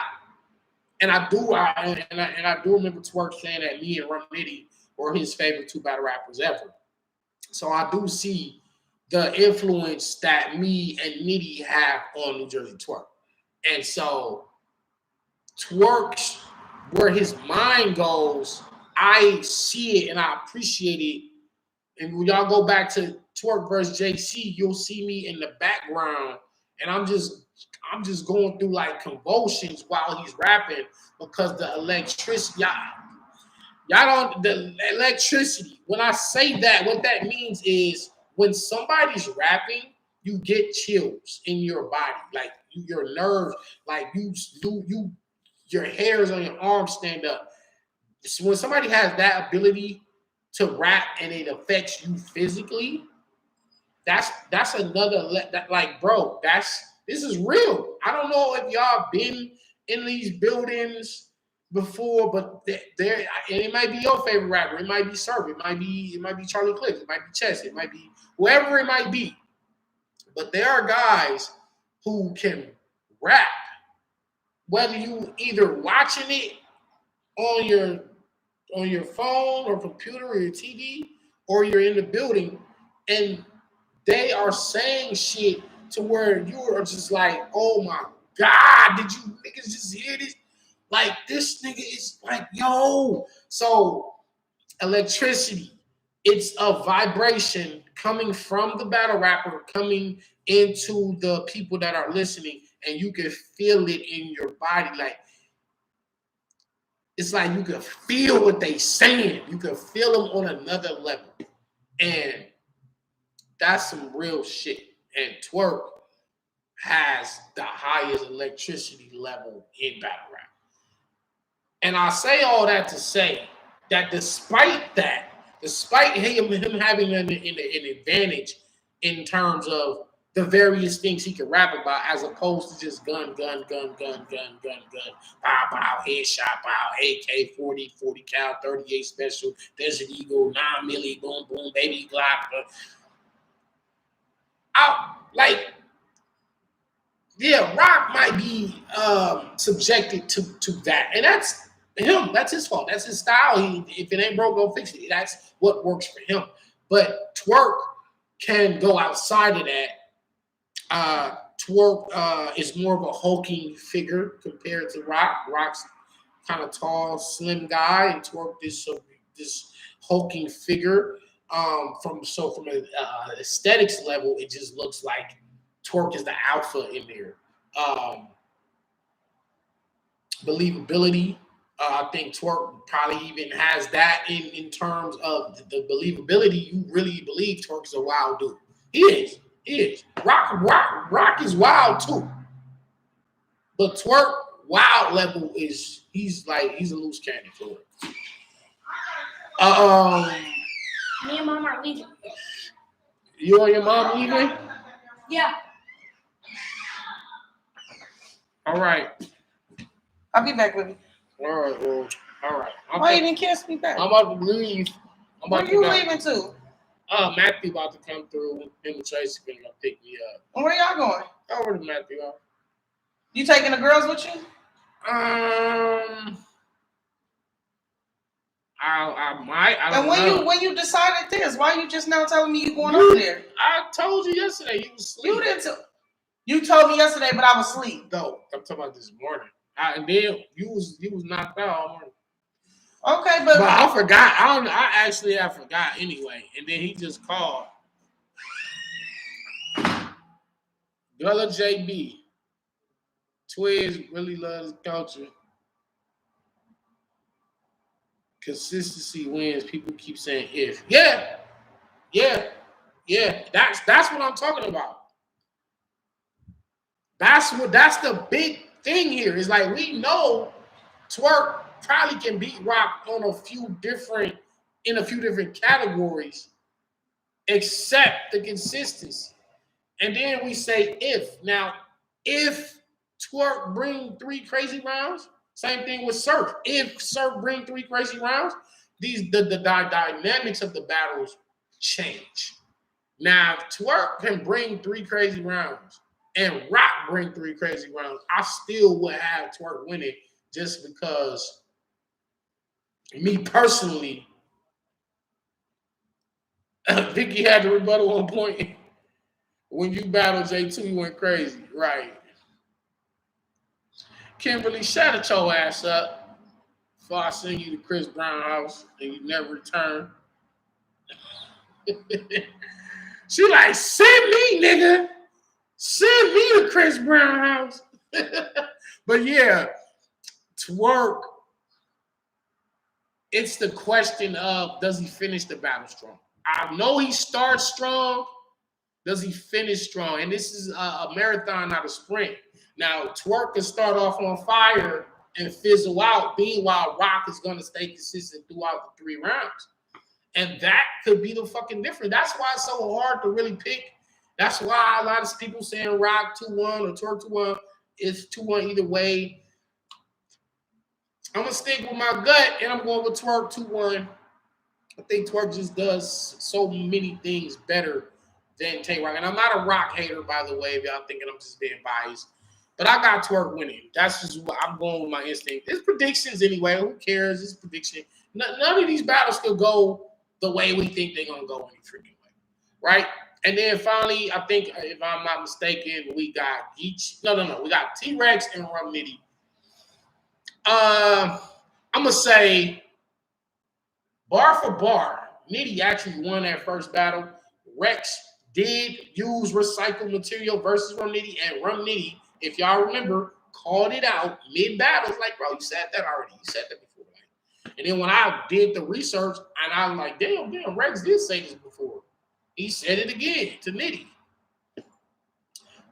And I do remember Twerk saying that me and Rum Nitty were his favorite two battle rappers ever. So I do see the influence that me and Nitty have on New Jersey Twerk. And so Twerk's, where his mind goes, I see it and I appreciate it. And when y'all go back to Twerk versus JC, you'll see me in the background, and I'm just going through like convulsions while he's rapping because the electricity, the electricity. When I say that, what that means is when somebody's rapping, you get chills in your body, like your nerves, like your hairs on your arms stand up. So when somebody has that ability to rap and it affects you physically, that's another like, bro, this is real. I don't know if y'all been in these buildings before, but there, and it might be your favorite rapper, it might be Surf, it might be Charlie Clips, it might be Chess, it might be whoever it might be. But there are guys who can rap, whether you either watching it on your phone or computer or your TV, or you're in the building, and they are saying shit to where you are just like, oh my God, did you niggas just hear this? Like, this nigga is like, yo. So electricity, it's a vibration coming from the battle rapper, coming into the people that are listening, and you can feel it in your body. Like, it's like you can feel what they saying. You can feel them on another level. And that's some real shit. And Twerk has the highest electricity level in battle rap. And I say all that to say that despite him having an advantage in terms of the various things he can rap about, as opposed to just gun, pow, pow, headshot, pow, AK, 40 cal, 38 special, Desert Eagle, 9 milli, boom, boom, baby Glock. Rock might be subjected to that. And that's him. That's his fault. That's his style. If it ain't broke, go fix it. That's what works for him. But Twerk can go outside of that. Twerk is more of a hulking figure compared to Rock. Rock's kind of tall, slim guy, and Twerk this hulking figure. From an aesthetics level, it just looks like Twerk is the alpha in there. Believability, I think Twerk probably even has that in terms of the believability. You really believe Twerk is a wild dude. He is. Rock is wild too. But Twerk wild level is he's a loose cannon for it. Me and Mom are leaving. You and your mom leaving? Yeah. All right. I'll be back with you. All right. Well, all right. Why you didn't kiss me back? I'm about to leave. Where you leaving to? Matthew about to come through. Him and Tracy gonna go pick me up. And where y'all going? Over to Matthew. You taking the girls with you? I might. I don't know. When you decided this, why you just now telling me you going over there? I told you yesterday you was asleep. You didn't. You told me yesterday, but I was asleep. No, I'm talking about this morning. And then you was knocked out all morning. Okay, but I forgot. I forgot anyway. And then he just called. Brother JB. Twiz really loves culture. Consistency wins. People keep saying if. Yeah. Yeah, that's what I'm talking about. That's the big thing here. Is like we know Twerk probably can beat Rock in a few different categories, except the consistency. And then we say if. Now, if Twerk bring 3 crazy rounds, same thing with Surf. If Surf bring 3 crazy rounds, the dynamics of the battles change. Now, if Twerk can bring 3 crazy rounds and Rock bring 3 crazy rounds, I still would have Twerk winning just because me personally, Vicky had the rebuttal on point. When you battled J2, you went crazy. Right. Kimberly, shut your ass up before I send you to Chris Brown house and you never return. She like, send me, nigga. Send me to Chris Brown house. But yeah, Twerk, it's the question of, does he finish the battle strong? I know he starts strong. Does he finish strong? And this is a marathon, not a sprint. Now, Twerk can start off on fire and fizzle out. Meanwhile, Rock is going to stay consistent throughout the 3 rounds. And that could be the fucking difference. That's why it's so hard to really pick. That's why a lot of people saying Rock 2-1 or Twerk 2-1. It's 2-1 either way. I'm going to stick with my gut, and I'm going with Twerk 2-1. I think Twerk just does so many things better than Tay Rock. And I'm not a Rock hater, by the way, if y'all thinking I'm just being biased. But I got Twerk winning. That's just what I'm going with my instinct. It's predictions anyway. Who cares? It's prediction. None of these battles could go the way we think they're going to go any freaking way. Right? And then finally, I think, if I'm not mistaken, we got Geech. No. We got T-Rex and Rum Nitty. I'm going to say, bar for bar, Nitty actually won that first battle. Rex did use recycled material versus Rum Nitty, and Rum Nitty, if y'all remember, called it out mid-battle. Like, bro, you said that already. You said that before. Like. And then when I did the research, and I was like, damn, Rex did say this before. He said it again to Nitty.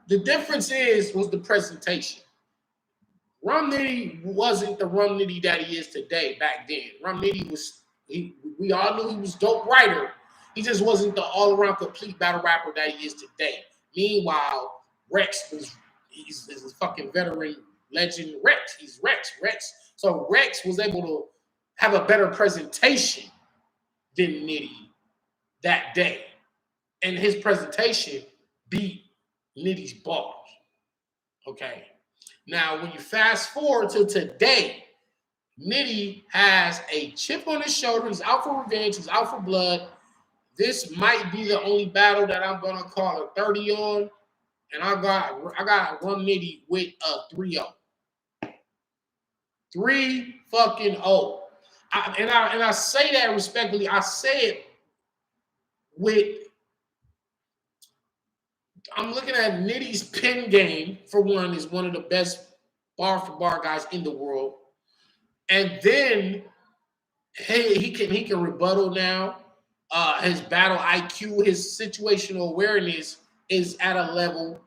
The difference was the presentation. Rum Nitty wasn't the Rum Nitty that he is today back then. Rum Nitty was, we all knew he was a dope writer. He just wasn't the all-around complete battle rapper that he is today. Meanwhile, Rex he's a fucking veteran legend. He's Rex. So Rex was able to have a better presentation than Nitty that day. And his presentation beat Nitty's bars. Okay. Now, when you fast forward to today, Nitty has a chip on his shoulder. He's out for revenge. He's out for blood. This might be the only battle that I'm going to call a 30 on. And I got Rum Nitty with a 3-0. 3-0. And I say that respectfully. I say it with, I'm looking at Nitty's pen game, for one, is one of the best bar for bar guys in the world. And then he can rebuttal now. His battle IQ, his situational awareness is at a level.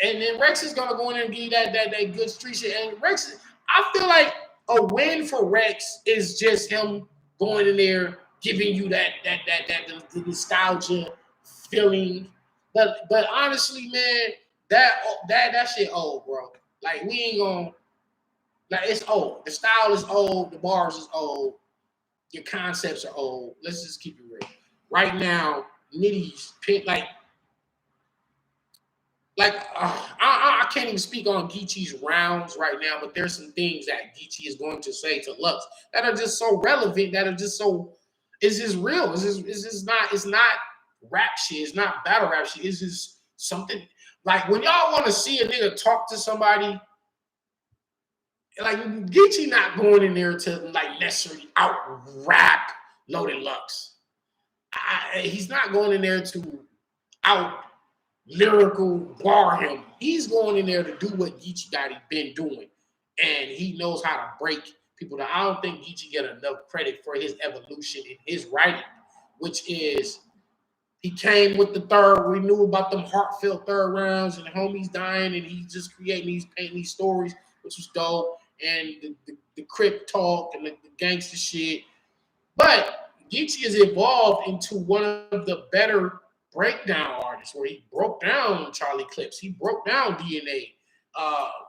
And then Rex is gonna go in there and give you that good street shit. And Rex, I feel like a win for Rex is just him going in there, giving you that the nostalgia feeling. But honestly, man, that shit old, bro. Like, we ain't gonna, like, it's old. The style is old. The bars is old. Your concepts are old. Let's just keep it real. Right now, Nitty's I can't even speak on Geechee's rounds right now, but there's some things that Geechee is going to say to Lux that are just so relevant, that are just so, it's just real. It's not rap shit. It's not battle rap shit. It's just something, like, when y'all want to see a nigga talk to somebody, like, Geechee not going in there to, like, necessarily out rap Loaded Lux. He's not going in there to out lyrical bar him. He's going in there to do what Geechee got been doing, and he knows how to break people down. I don't think Geechee get enough credit for his evolution in his writing, which is He came with the third. We knew about them heartfelt third rounds and the homies dying, and he's just painting these stories, which was dope. And the Crip talk and the gangster shit. But Geechee has evolved into one of the better breakdown artists, where he broke down Charlie Clips, he broke down DNA,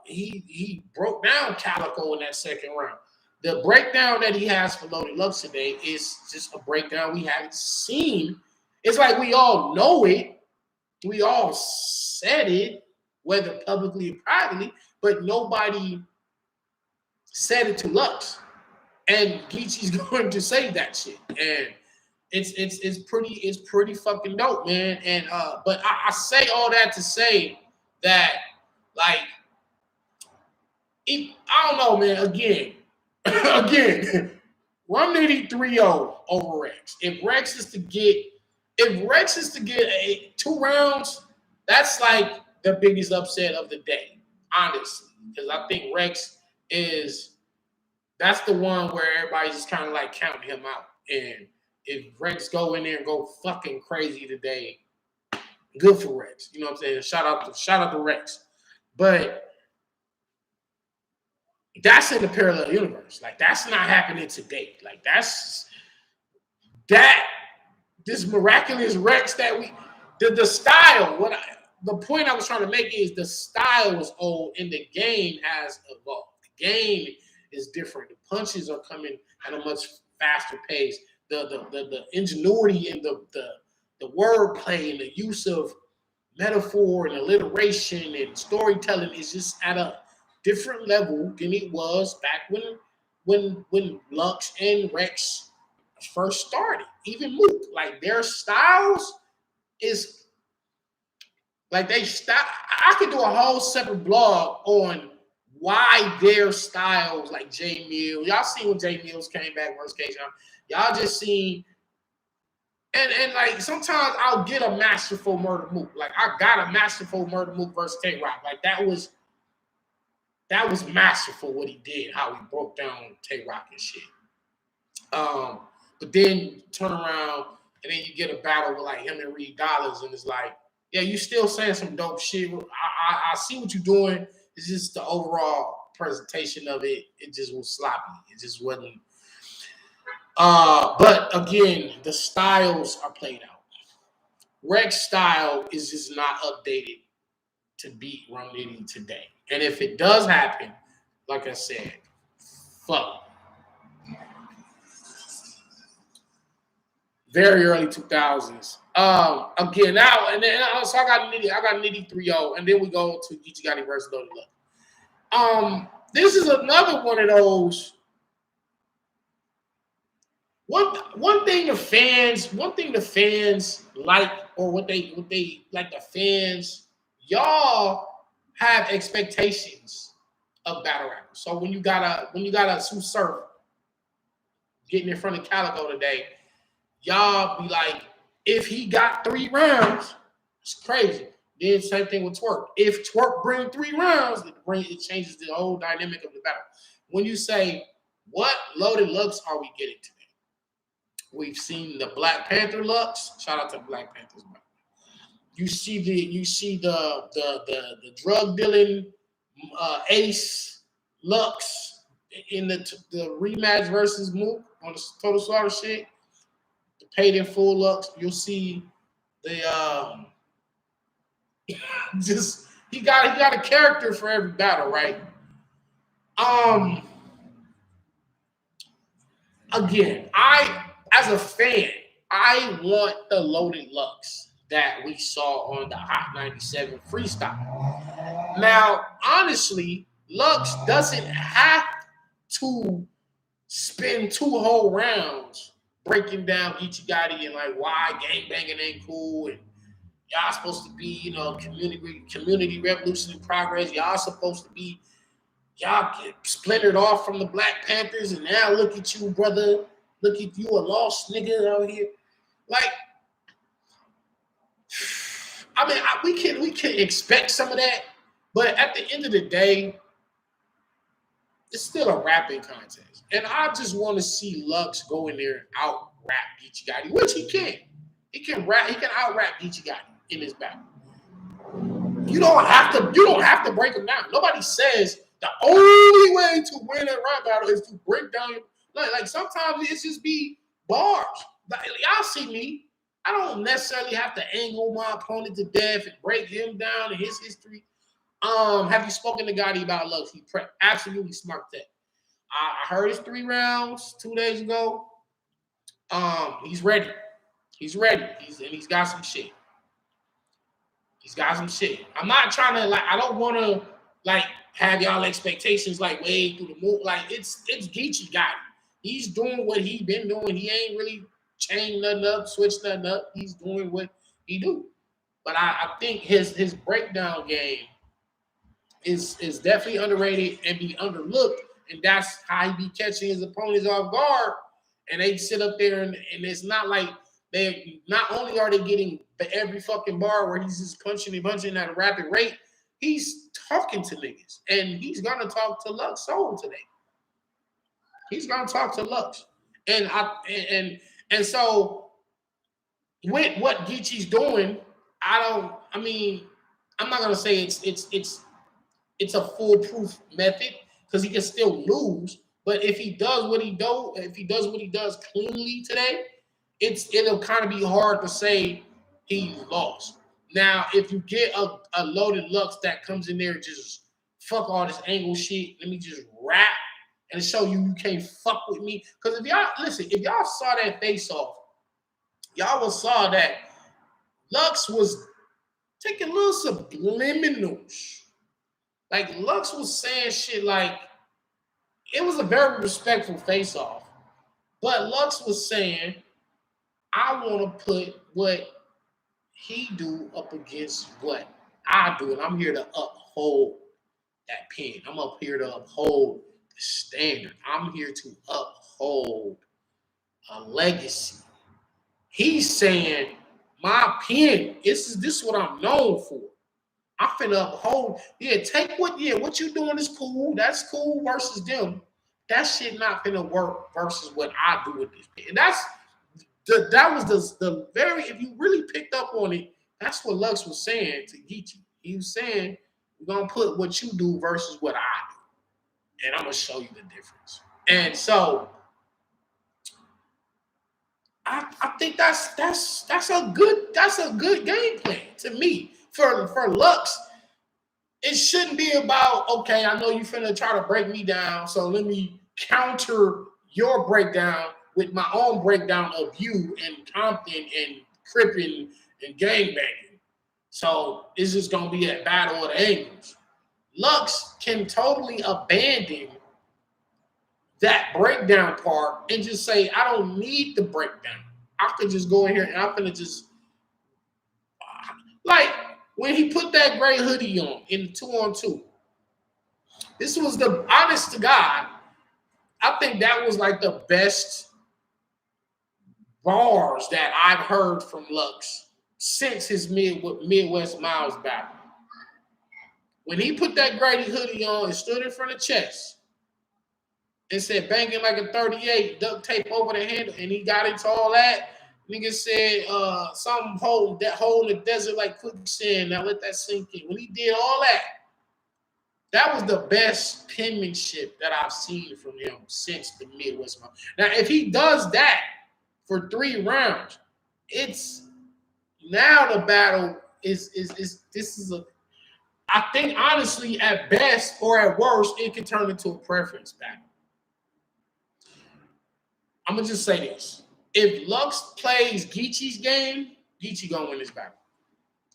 he broke down Calico in that second round. The breakdown that he has for Loaded Lux today is just a breakdown we haven't seen. It's like we all know it, we all said it, whether publicly or privately, but nobody said it to Lux. And Geechee's going to say that shit, and it's pretty fucking dope, man. And but I say all that to say that, like, I don't know, man. Again, Rum Nitty 3-0 over Rex. If Rex is to get 2 rounds, that's like the biggest upset of the day, honestly, because I think Rex is. That's the one where everybody's just kind of like counting him out. And if Rex go in there and go fucking crazy today, good for Rex. You know what I'm saying? Shout out to Rex. But that's in the parallel universe. Like, that's not happening today. Like, this miraculous Rex that the style, the point I was trying to make is the style is old and the game has evolved. The game is different. The punches are coming at a much faster pace. The ingenuity and the wordplay and the use of metaphor and alliteration and storytelling is just at a different level than it was back when Lux and Rex first started. Even Mook, like, their styles is like I could do a whole separate blog on why their styles, like J Mill. Y'all seen when J Mills came back, worst case, y'all just seen, and like sometimes I'll get a masterful Murder Mook. Like, I got a masterful Murder Mook versus Tay Rock. Like, that was masterful what he did, how he broke down Tay Rock and shit. But then turn around and then you get a battle with like him and Reed Dollars, and it's like, yeah, you still saying some dope shit. I see what you're doing. It's just the overall presentation of it. It just was sloppy. It just wasn't. But again, the styles are played out. Rex's style is just not updated to beat Rum Nitty today. And if it does happen, like I said, fuck. Very early 2000s. Again, now and then, so I got Nitty 3-0, and then we go to Geechee Gotti versus Loaded Lux. This is another one of those. One thing the fans like, or what they like, the fans, y'all have expectations of battle rappers. So when you got a Sue Surf getting in front of Calico today, y'all be like, if he got 3 rounds, it's crazy. Then same thing with Twerk. If Twerk bring 3 rounds, it changes the whole dynamic of the battle. When you say, what Loaded Lux are we getting today? We've seen the Black Panther Lux. Shout out to Black Panthers. You see the drug dealing Ace Lux in the rematch versus Mook on the Total Slaughter shit. The paid in full Lux. You'll see the just he got a character for every battle, right? Again, as a fan, I want the Loaded Lux that we saw on the Hot 97 freestyle. Now, honestly, Lux doesn't have to spend 2 whole rounds breaking down Geechee Gotti and like why gangbanging ain't cool, and y'all supposed to be, community revolution in progress. Y'all supposed to be, y'all get splintered off from the Black Panthers, and now look at you, brother. Look at you, a lost nigga out here. Like, I mean, we can expect some of that, but at the end of the day, it's still a rapping contest. And I just want to see Lux go in there and out-rap Geechee Gotti, which he can. He can rap. He can out rap Geechee Gotti in this battle. You don't have to break him down. Nobody says the only way to win a rap battle is to break down. Like sometimes it's just be bars. Like, y'all see me. I don't necessarily have to angle my opponent to death and break him down in his history. Have you spoken to Gotti about Lux? He prepped. Absolutely smart that. I heard his 3 rounds 2 days ago. He's ready. He's ready. He's got some shit. He's got some shit. I'm not trying to I don't want to have y'all expectations way through the moon. It's Geechee Gotti. He's doing what he been doing. He ain't really changed nothing up, switched nothing up. He's doing what he do. But I think his breakdown game is definitely underrated and be underlooked. And that's how he be catching his opponents off guard. And they sit up there and it's not like they not only are they getting every fucking bar where he's just punching and punching at a rapid rate, he's talking to niggas. And he's gonna talk to Lux Soul today. He's gonna talk to Lux. And so with what Geechee's doing, I'm not gonna say it's a foolproof method because he can still lose. But if he does what he does cleanly today, it'll kind of be hard to say he lost. Now, if you get a loaded Lux that comes in there and just fuck all this angle shit, let me just rap and show you can't fuck with me. Because if y'all saw that face off, y'all will saw that Lux was taking little subliminals. Like Lux was saying shit like it was a very respectful face off. But Lux was saying, I want to put what he do up against what I do. And I'm here to uphold that pen. I'm up here to uphold the standard. I'm here to uphold a legacy. He's saying, my pen, this is what I'm known for. I'm finna uphold. Take what you doing is cool. That's cool versus them. That shit not finna work versus what I do with this pen. And that was the very, if you really picked up on it, that's what Lux was saying to Geechee. He was saying, we're gonna put what you do versus what I do. And I'm gonna show you the difference. And so I think that's a good game plan to me. For Lux, it shouldn't be about, okay, I know you finna try to break me down, so let me counter your breakdown with my own breakdown of you and Compton and Crippin and gangbanging. So it's just gonna be a battle of the angles. Lux can totally abandon that breakdown part and just say, I don't need the breakdown. I could just go in here and I'm gonna just when he put that gray hoodie on in the 2-on-2. This was the honest to God. I think that was the best bars that I've heard from Lux since his Midwest Miles battle. When he put that gray hoodie on and stood in front of chest and said banging like a 38, duct tape over the handle, and he got into all that. Nigga said something hold in the desert like quicksand. Now let that sink in. When he did all that, that was the best penmanship that I've seen from him since the Midwest. Now, if he does that for 3 rounds, it's now the battle is I think honestly at best or at worst it could turn into a preference battle. I'm gonna just say this. If Lux plays Geechee's game, Geechee gonna win this battle.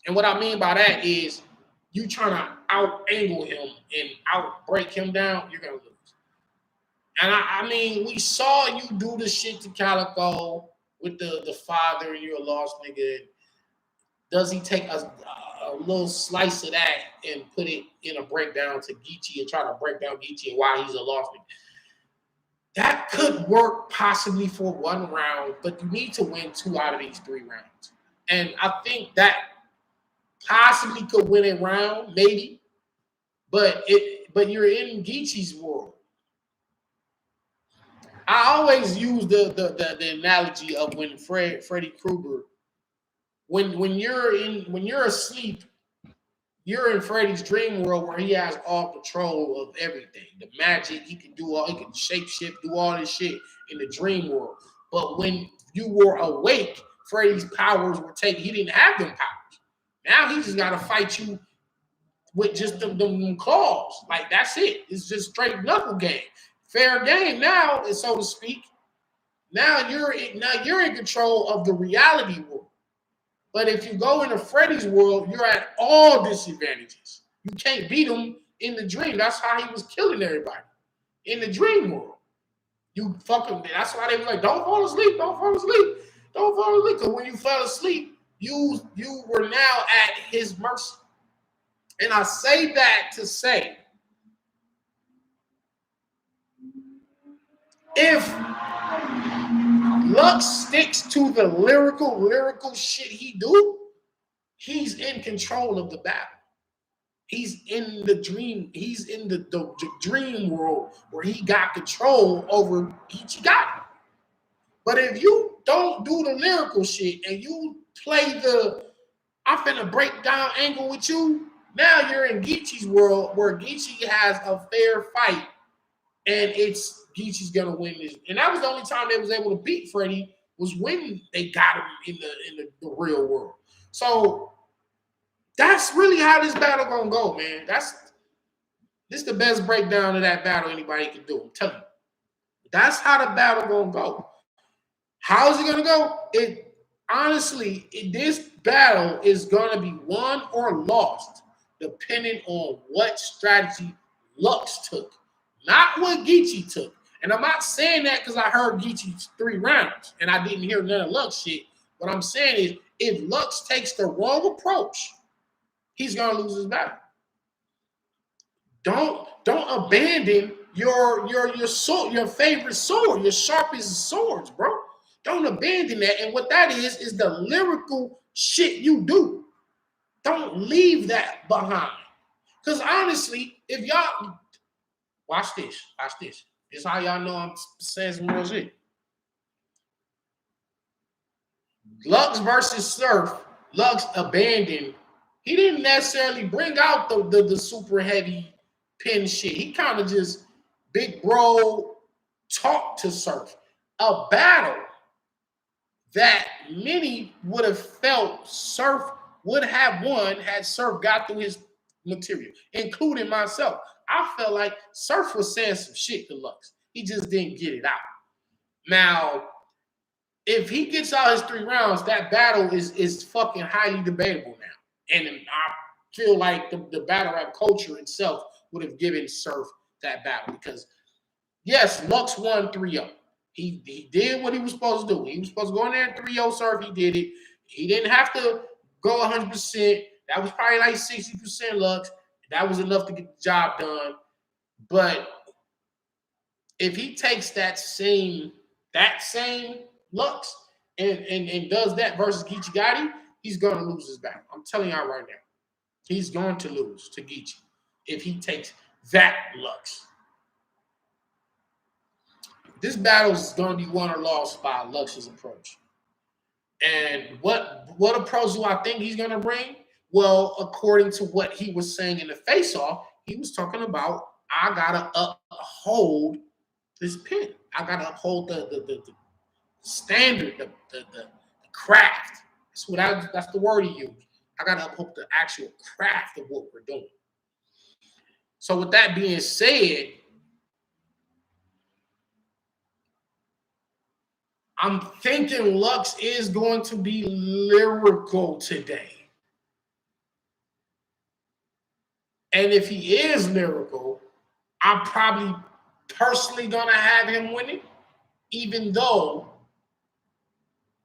And what I mean by that is you trying to out-angle him and out-break him down, you're gonna lose. And I mean, we saw you do the shit to Calico with the father and you're a lost nigga. Does he take a little slice of that and put it in a breakdown to Geechee and try to break down Geechee and why he's a lost nigga? That could work possibly for 1 round, but you need to win 2 out of these 3 rounds. And I think that possibly could win a round, maybe. But you're in Geechee's world. I always use the analogy of when Freddy Krueger when you're asleep, you're in Freddy's dream world where he has all control of everything. The magic, he can shape shift, do all this shit in the dream world. But when you were awake, Freddy's powers were taken. He didn't have them powers. Now he just gotta fight you with just them claws. Like that's it. It's just straight knuckle game. Fair game now, so to speak. Now you're in control of the reality world. But if you go into Freddy's world, you're at all disadvantages. You can't beat him in the dream. That's how he was killing everybody in the dream world. You fucking. That's why they was like, "Don't fall asleep. Don't fall asleep. Don't fall asleep." Because when you fell asleep, you were now at his mercy. And I say that to say, if Lux sticks to the lyrical shit he do, he's in control of the battle. He's in the dream. He's in the dream world where he got control over Ichigaki. But if you don't do the lyrical shit and you play the I'm finna break down angle with you, now you're in Geechee's world where Geechee has a fair fight and it's Geechee's gonna win this. And that was the only time they was able to beat Freddy was when they got him in the real world. So that's really how this battle gonna go, man. This the best breakdown of that battle anybody can do. I'm telling you. That's how the battle gonna go. How's it gonna go? This battle is gonna be won or lost depending on what strategy Lux took, not what Geechee took. And I'm not saying that because I heard Geechee's 3 rounds and I didn't hear none of Lux shit. What I'm saying is, if Lux takes the wrong approach, he's gonna lose his battle. Don't abandon your sword, your favorite sword, your sharpest swords, bro. Don't abandon that. And what that is the lyrical shit you do. Don't leave that behind. Because honestly, if y'all watch this. This is how y'all know I'm saying some real shit. Lux versus Surf. Lux abandoned. He didn't necessarily bring out the super heavy pin shit. He kind of just big bro talked to Surf. A battle that many would have felt Surf would have won had Surf got through his material, including myself. I felt like Surf was saying some shit to Lux. He just didn't get it out. Now, if he gets out his 3 rounds, that battle is fucking highly debatable now. And I feel like the battle rap culture itself would have given Surf that battle because, yes, Lux won 3-0. He did what he was supposed to do. He was supposed to go in there and 3-0 Surf. He did it. He didn't have to go 100%. That was probably like 60% Lux. That was enough to get the job done. But if he takes that same Lux and does that versus Geechee Gotti, he's going to lose his battle. I'm telling y'all right now. He's going to lose to Geechee if he takes that Lux. This battle is going to be won or lost by Lux's approach. And what approach do I think he's going to bring? Well, according to what he was saying in the face-off, he was talking about, I got to uphold this pin. I got to uphold the standard, the craft. That's the word he used. I got to uphold the actual craft of what we're doing. So with that being said, I'm thinking Lux is going to be lyrical today. And if he is lyrical, I'm probably personally going to have him win it, even though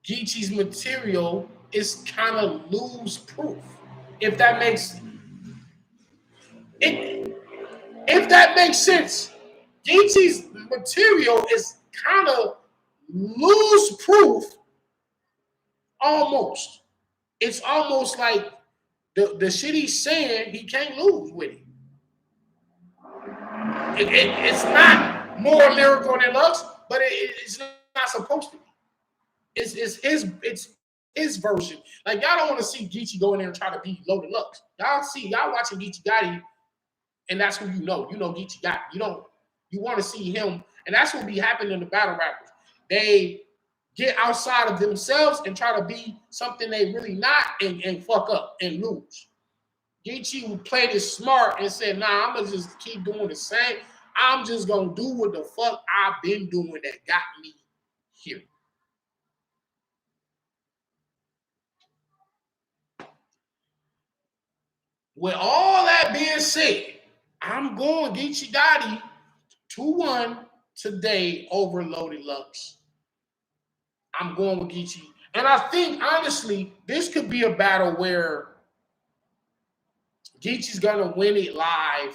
Geechee's material is kind of lose proof. If that makes sense, Geechee's material is kind of lose proof almost. It's almost like the shit he's saying, he can't lose with it. It's not more lyrical than Lux, but it's not supposed to be. It's his version. Like y'all don't want to see Geechee go in there and try to be Loaded Lux. Y'all watching Geechee Gotti, and that's who you know. You know Geechee Gotti. You want to see him, and that's what be happening in the battle rappers. They get outside of themselves and try to be something they really not and fuck up and lose. Geechee played it smart and said, nah, I'm gonna just keep doing the same. I'm just gonna do what the fuck I've been doing that got me here. With all that being said, I'm going Geechee Gotti 2-1 today over Loaded Lux. I'm going with Geechee. And I think, honestly, this could be a battle where Geechee's gonna win it live,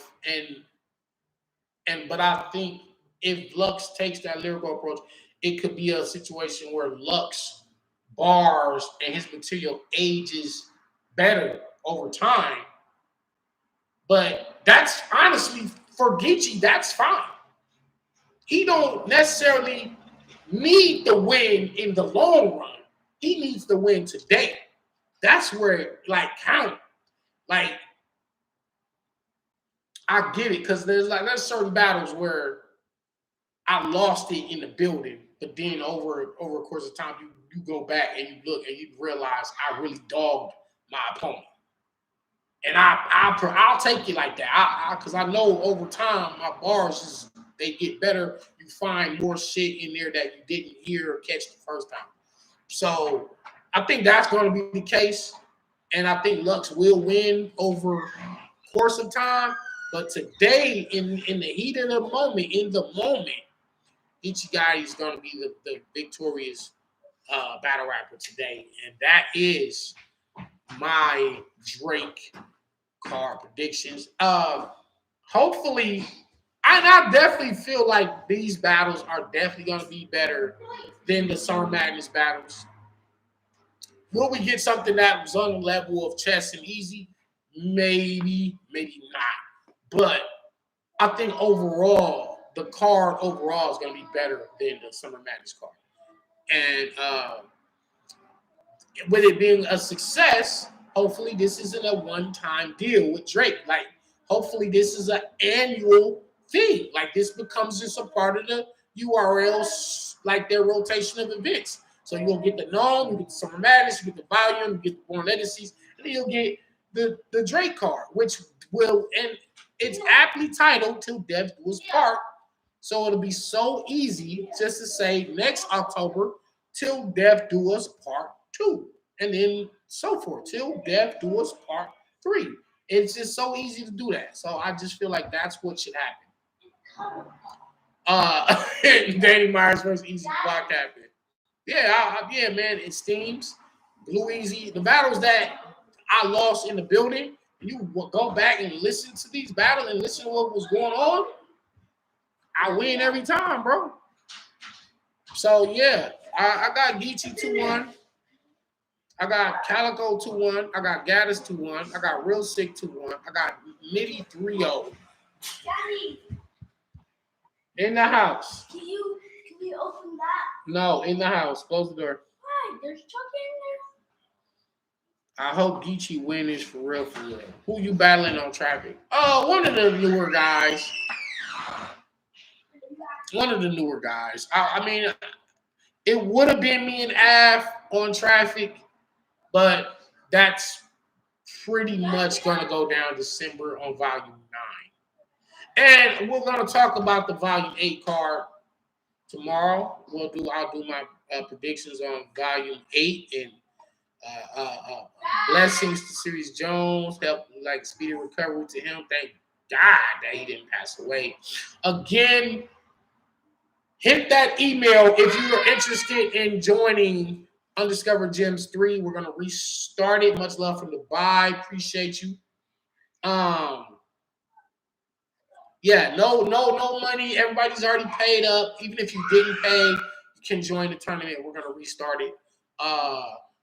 but I think if Lux takes that lyrical approach, it could be a situation where Lux bars and his material ages better over time. But that's honestly for Geechee, that's fine. He don't necessarily need the win in the long run. He needs the win today. That's where it count. Like, I get it, because there's certain battles where I lost it in the building, but then over a course of time, you go back and you look and you realize I really dogged my opponent. And I'll take it like that. Because I know over time my bars they get better. You find more shit in there that you didn't hear or catch the first time. So I think that's going to be the case, and I think Lux will win over course of time. But today, in the heat of the moment, Geechee Gotti is going to be the victorious battle rapper today, and that is my Drake card predictions. Hopefully, I definitely feel like these battles are definitely going to be better than the Summer Madness battles. Will we get something that was on the level of Chess and Easy? Maybe not. But I think overall, the card overall is going to be better than the Summer Madness card. And with it being a success, hopefully this isn't a one-time deal with Drake. Like, hopefully this is an annual thing. Like, this becomes just a part of the URLs, like their rotation of events. So you'll get the Gnome, you get the Summer Madness, you get the Volume, you get the Born Legacies, and then you'll get the Drake card, which will, and it's aptly titled Till Death Do Us Part. So it'll be so easy just to say next October, Till Death Do Us Part 2. And then so forth, Till Death Do Us Part 3. It's just so easy to do that. So I just feel like that's what should happen. Danny Myers versus Easy Block happened. Yeah, man, it steams. Blue Easy. The battles that I lost in the building, you go back and listen to these battles and listen to what was going on, I win every time, bro. So, yeah, I got Geechee 2-1. I got Calico 2-1. I got Gaddis 2-1. I got Real Sick 2-1. I got Nitty 3-0. Daddy, In the house. can you open that? No, in the house. Close the door. Why? There's Chuck in I hope Geechee win this for real, for real. Who you battling on Traffic? Oh, one of the newer guys. I mean, it would have been me and Av on Traffic, but that's pretty much going to go down December on Volume 9. And we're going to talk about the Volume 8 card tomorrow. I'll do my predictions on Volume 8 and blessings to Series Jones. Help speedy recovery to him. Thank God that he didn't pass away. Again, hit that email if you are interested in joining Undiscovered Gems 3. We're gonna restart it. Much love from Dubai. Appreciate you. Yeah, no money. Everybody's already paid up. Even if you didn't pay, you can join the tournament. We're gonna restart it.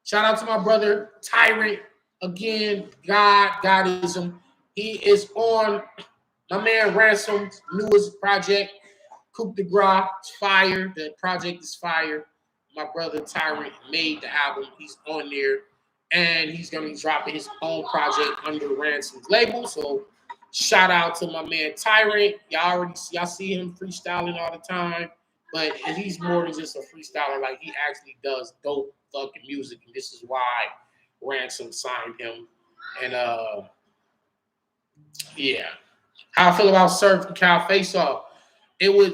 Shout out to my brother Tyrant. Again, Godism. He is on my man Ransom's newest project, Coup de Gras. It's fire. The project is fire. my brother Tyrant made the album. He's on there, and he's gonna be dropping his own project under Ransom's label. So shout out to my man Tyrant. Y'all see him freestyling all the time, but he's more than just a freestyler. Like he actually does dope fucking music, and this is why Ransom signed him. And yeah, how I feel about Surf and Cal Face Off. It was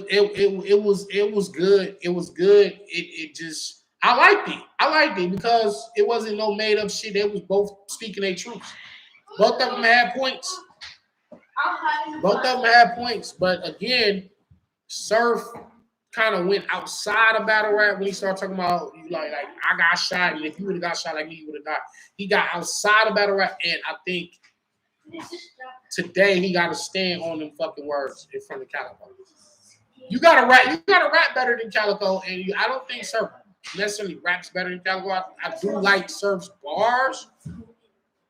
good. It was good. It just I liked it because it wasn't no made up shit. They was both speaking their truths. Both of them had points. Both of them had points. But again, Surf kind of went outside of battle rap when he started talking about you like I got shot, and if you would have got shot like me, you would have died. He got outside of battle rap, and I think today he got to stand on them fucking words in front of Calico. You gotta rap better than Calico, and I don't think Surf necessarily raps better than Calico. I do like Surf's bars a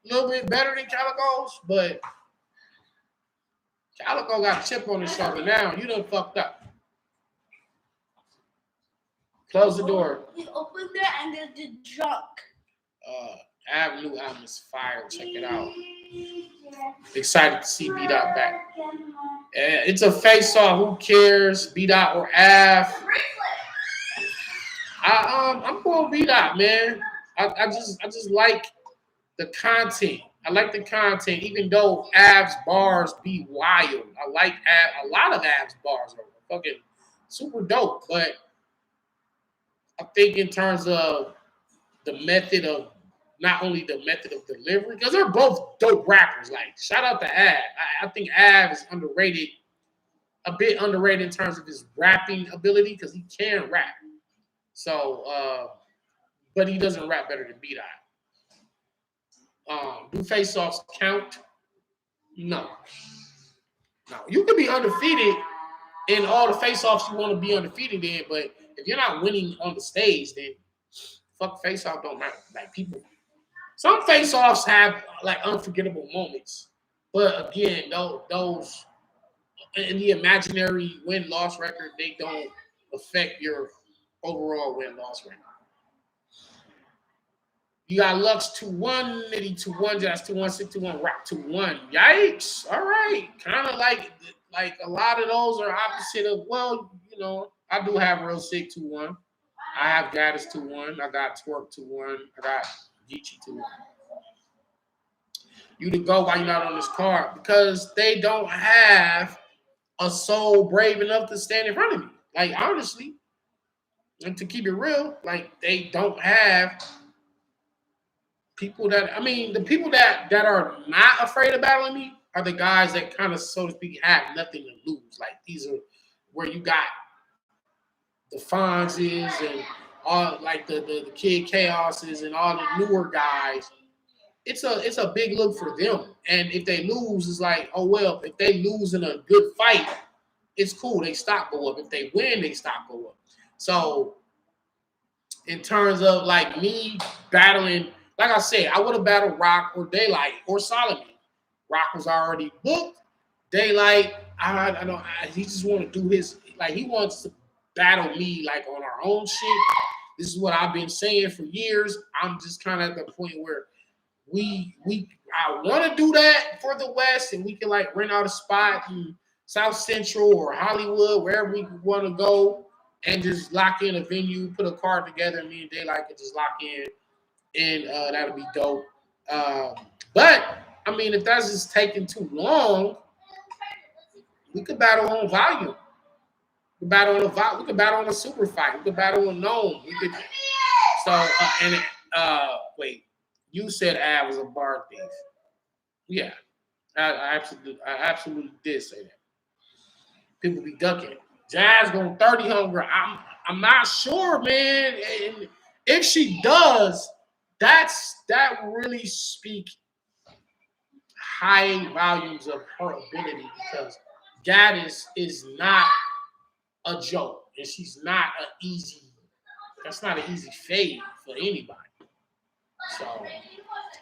little bit better than Calico's, but Calico got a chip on his shoulder now. You done fucked up. Close the door. You opened it and there's the junk. Avenue album is fire. Check it out. Excited to see B Dot back. It's a face off. Who cares? B Dot or Av? I'm going B Dot, man. I just like the content. I like the content, even though Av's bars be wild. I like a lot of Av's bars are fucking super dope. But I think in terms of the method of not only the method of delivery, because they're both dope rappers. Like, shout out to Av. I think Av is underrated, a bit underrated in terms of his rapping ability because he can rap. So, but he doesn't rap better than B Dot. Do face-offs count? No. You can be undefeated in all the face-offs you want to be undefeated in, but if you're not winning on the stage, then fuck face-off don't matter. Like people. Some face-offs have like unforgettable moments, but again, those in the imaginary win-loss record, they don't affect your overall win-loss record. You got Lux 2-1, Nitty 2-1, Jazz 2-1, 6-2-1, Rock 2-1. Yikes! All right, kind of like a lot of those are opposite of. Well, you know, I do have Real Sick 2-1. I have Gaddis 2-1. I got Twerk 2-1. I got Geechee 2-1. You to go while you're not on this card because they don't have a soul brave enough to stand in front of me. Like, honestly, and to keep it real, like they don't have people that, I mean, the people that are not afraid of battling me are the guys that kind of, so to speak, have nothing to lose. Like, these are where you got the Fonzes and all, like the Kid Chaoses and all the newer guys. It's a big look for them. And if they lose, it's like, oh, well, if they lose in a good fight, it's cool. They stock go up. If they win, they stock go up. So in terms of like me battling, like I said, I would have battled Rock or Daylight or Solomon. Rock was already booked. Daylight, he just want to do his, like he wants to battle me like on our own shit. This is what I've been saying for years. I'm just kind of at the point where I want to do that for the West, and we can like rent out a spot in South Central or Hollywood, wherever we want to go, and just lock in a venue, put a card together, and me and Daylight can just lock in, and that'll be dope. But I mean, if that's just taking too long, we could battle on volume. We could battle on a super fight. We could battle on Gnome. We could. So wait. You said Av was a bar thief. Yeah, I absolutely did say that. People be ducking. Jazz going 30 hunger. I'm not sure, man. And if she does, that really speak high volumes of her ability because Gaddis is not a joke, and she's not an easy. That's not an easy fade for anybody. So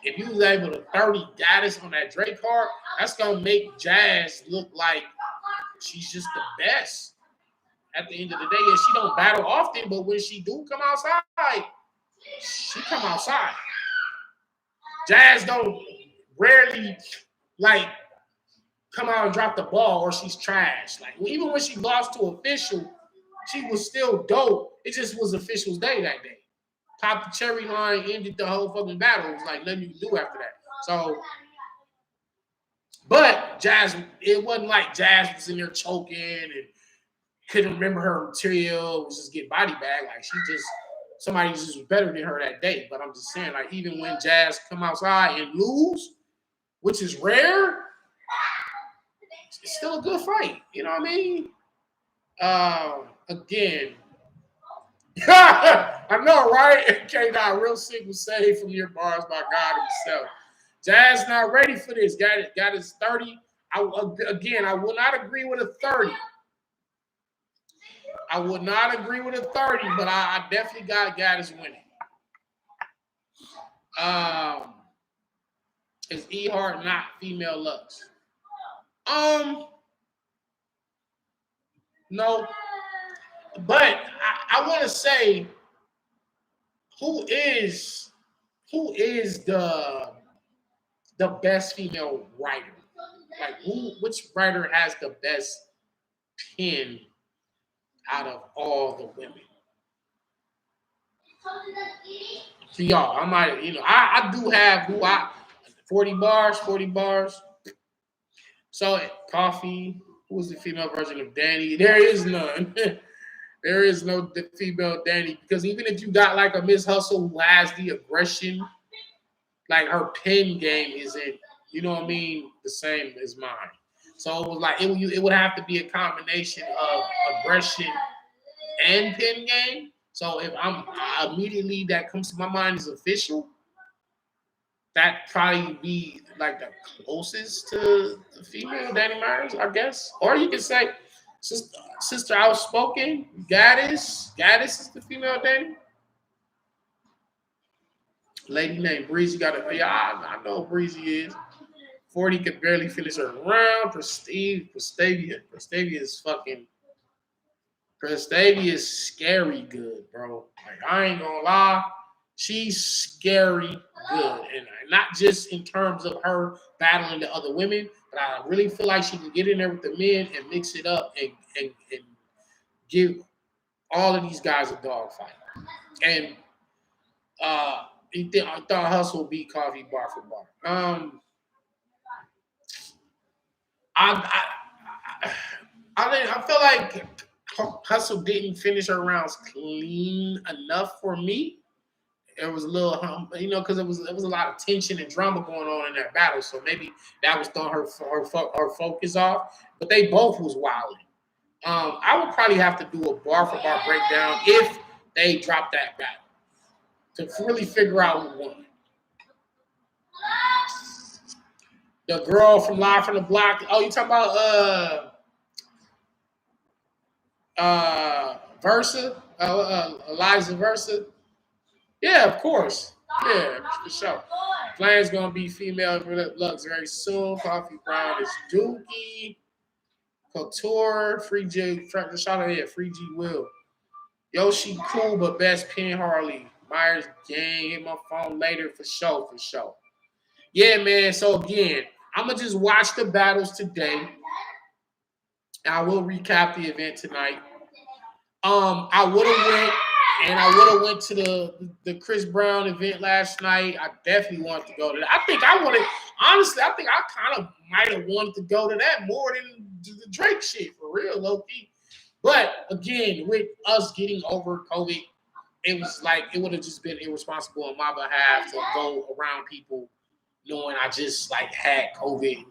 if you was able to 30 Gaddis on that Drake card, that's gonna make Jazz look like she's just the best. at the end of the day. And she don't battle often, but when she do come outside, she come outside. Jazz don't rarely like come out and drop the ball or she's trash. Like even when she lost to official, she was still dope. It just was official's day that day. Popped the cherry line, ended the whole fucking battle. It was like nothing you could do after that. So, but Jazz, it wasn't like Jazz was in there choking and couldn't remember her material, was just getting body bag. Like she just somebody just was better than her that day. But I'm just saying, like, even when Jazz come outside and lose, which is rare, it's still a good fight. You know what I mean? Again, I know, right? K-Dot, real single save from your bars by God himself. Jazz not ready for this. Got his 30. I will not agree with a 30. I would not agree with a 30, but I definitely got Gaddis winning. Is E Hart not female Lux? No. But I want to say, who is the best female writer? Like which writer has the best pen out of all the women? For y'all, I might, I do have 40 bars. So Coffee, who is the female version of Danny? There is none. There is no female Danny, because even if you got like a Miss Hustle who has the aggression, like her pen game isn't, you know what I mean, the same as mine. So it was like it would have to be a combination of aggression and pen game. So if I'm immediately that comes to my mind is official, that probably be like the closest to the female Danny Myers, I guess. Or you can say Sister Outspoken, Gaddis. Gaddis is the female Danny. Lady named Breezy I know who Breezy is. 40 could barely finish her round. Prestavia is scary good, bro. Like, I ain't gonna lie. She's scary good. And not just in terms of her battling the other women, but I really feel like she can get in there with the men and mix it up and give all of these guys a dog fight. And I thought Hustle beat Coffee bar for bar. I feel like Hustle didn't finish her rounds clean enough for me. It was a little, because it was a lot of tension and drama going on in that battle. So maybe that was throwing her focus off. But they both was wilding. I would probably have to do a bar for bar breakdown if they dropped that battle to really figure out who won. The girl from Live from the Block. Oh, you talking about Versa? Eliza Versa? Yeah, of course. Yeah, for sure. Flame's gonna be female Lux very soon. Coffee Brown is Dookie. Couture, Free G, shout out here, Free G Will. Yoshi cool, but best Penn Harley. Myers gang, hit my phone later for sure. Yeah, man. So again, I'm gonna just watch the battles today. And I will recap the event tonight. I would have went to the Chris Brown event last night. I definitely wanted to go to that. I think I kind of might have wanted to go to that more than the Drake shit, for real, low-key. But again, with us getting over COVID, it was like it would have just been irresponsible on my behalf to go around people knowing I just like had COVID,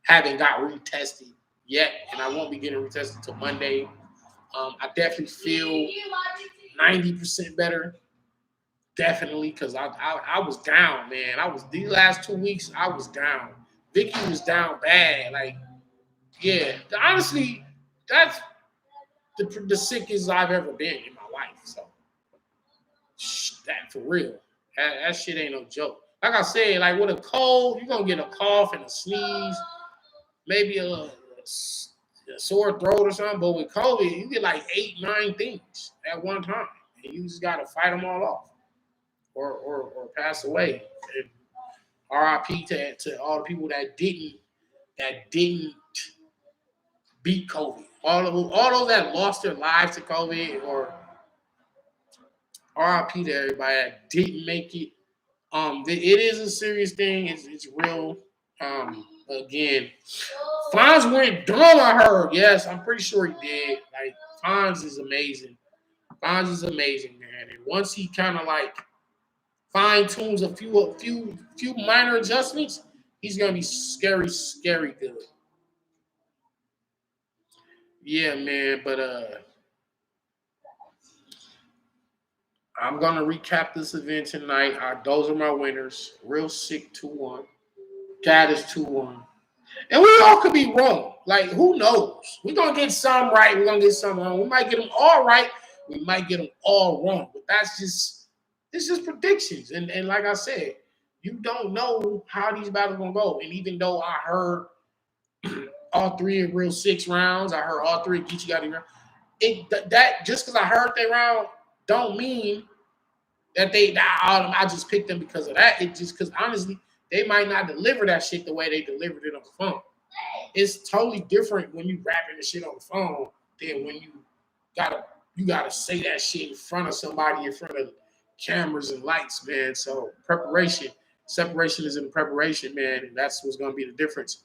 haven't got retested yet, and I won't be getting retested until Monday. I definitely feel 90% better, definitely, because I was down, man. These last 2 weeks, I was down. Vicky was down bad, like, yeah. Honestly, that's the sickest I've ever been in my life. So that for real, that shit ain't no joke. Like I said, like with a cold, you're gonna get a cough and a sneeze, maybe a sore throat or something. But with COVID, you get like 8, 9 things at one time, and you just got to fight them all off, or pass away. And RIP to all the people that didn't beat COVID. All those that lost their lives to COVID, or RIP to everybody that didn't make it. It is a serious thing. It's real. Again, Fonz went dumb. I heard. Yes, I'm pretty sure he did. Like Fonz is amazing. Fonz is amazing, man. And once he kind of like fine tunes a few minor adjustments, he's gonna be scary, scary good. Yeah, man. But I'm gonna recap this event tonight. Those are my winners. Real sick 2-1. God is 2-1. And we all could be wrong. Like, who knows? We're gonna get some right, we're gonna get some wrong. We might get them all right, we might get them all wrong. But it's just predictions. And like I said, you don't know how these battles gonna go. And even though I heard all 3 in real 6 rounds, I heard all 3 Geechee got round. That just because I heard they round don't mean that I just picked them because of that. It just because honestly, they might not deliver that shit the way they delivered it on the phone. It's totally different when you rapping the shit on the phone than when you gotta say that shit in front of somebody, in front of cameras and lights, man. So separation is in preparation, man, and that's what's gonna be the difference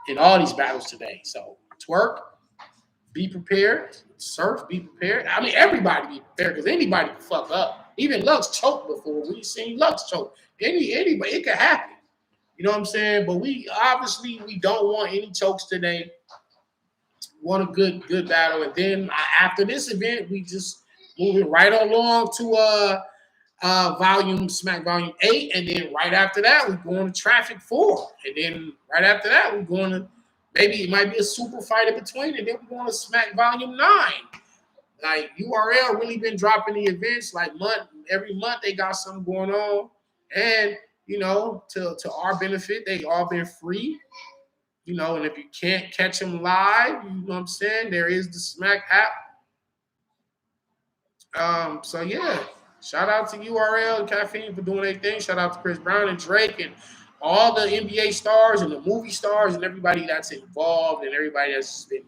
in all these battles today. So twerk, be prepared. Surf, be prepared. I mean, everybody be prepared because anybody can fuck up. Even Lux choked before. We've seen Lux choke. Anybody, it could happen. You know what I'm saying? But we don't want any chokes today. We want a good battle. And then after this event, we just moving right along to Smack Volume 8. And then right after that, we're going to Traffic 4. And then right after that, we're going to maybe it might be a super fight in between. And then we're going to Smack Volume 9. Like URL really been dropping the events like every month they got something going on. And to our benefit, they all been free. And if you can't catch them live, you know what I'm saying? There is the Smack app. So yeah, shout out to URL and Caffeine for doing their thing. Shout out to Chris Brown and Drake and all the NBA stars and the movie stars and everybody that's involved and everybody that's been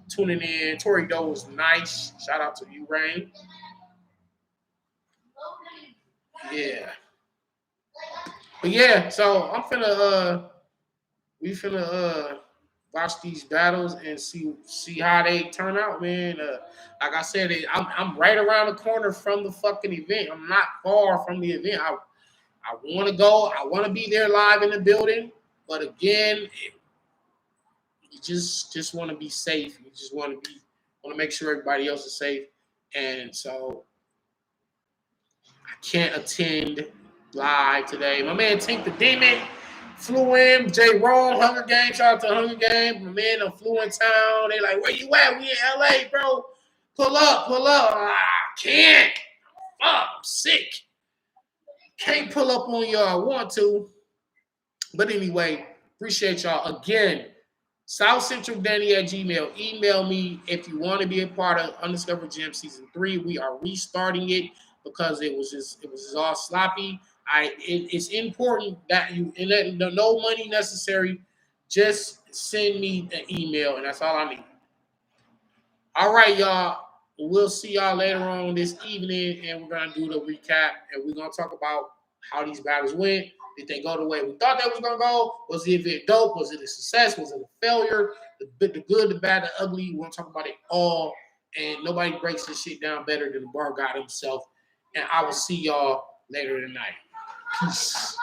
tuning in. Tori Doe was nice. Shout out to you, Rain. Yeah. But yeah, so we finna watch these battles and see how they turn out, man. Like I said, I'm right around the corner from the fucking event. I'm not far from the event. I want to go. I want to be there live in the building. But again, you just want to be safe. You just want to make sure everybody else is safe. And so I can't attend live today. My man Tink the Demon flew in. J. Rome, Hunger Games. Shout out to Hunger Games. My man flew in town. They like, where you at? We in LA, bro. Pull up. I can't. I'm sick. Can't pull up on y'all. I want to. But anyway, appreciate y'all. Again, SouthCentralDanny@gmail. Email me if you want to be a part of Undiscovered Gem Season 3. We are restarting it because it was just all sloppy. It's important that no money necessary. Just send me an email, and that's all I need. All right, y'all. We'll see y'all later on this evening, and we're gonna do the recap, and we're gonna talk about how these battles went. Did they go the way we thought they was gonna go? Was the event dope? Was it a success? Was it a failure? The good, the bad, the ugly. We're gonna talk about it all, and nobody breaks this shit down better than the bar god himself. And I will see y'all later tonight. Peace.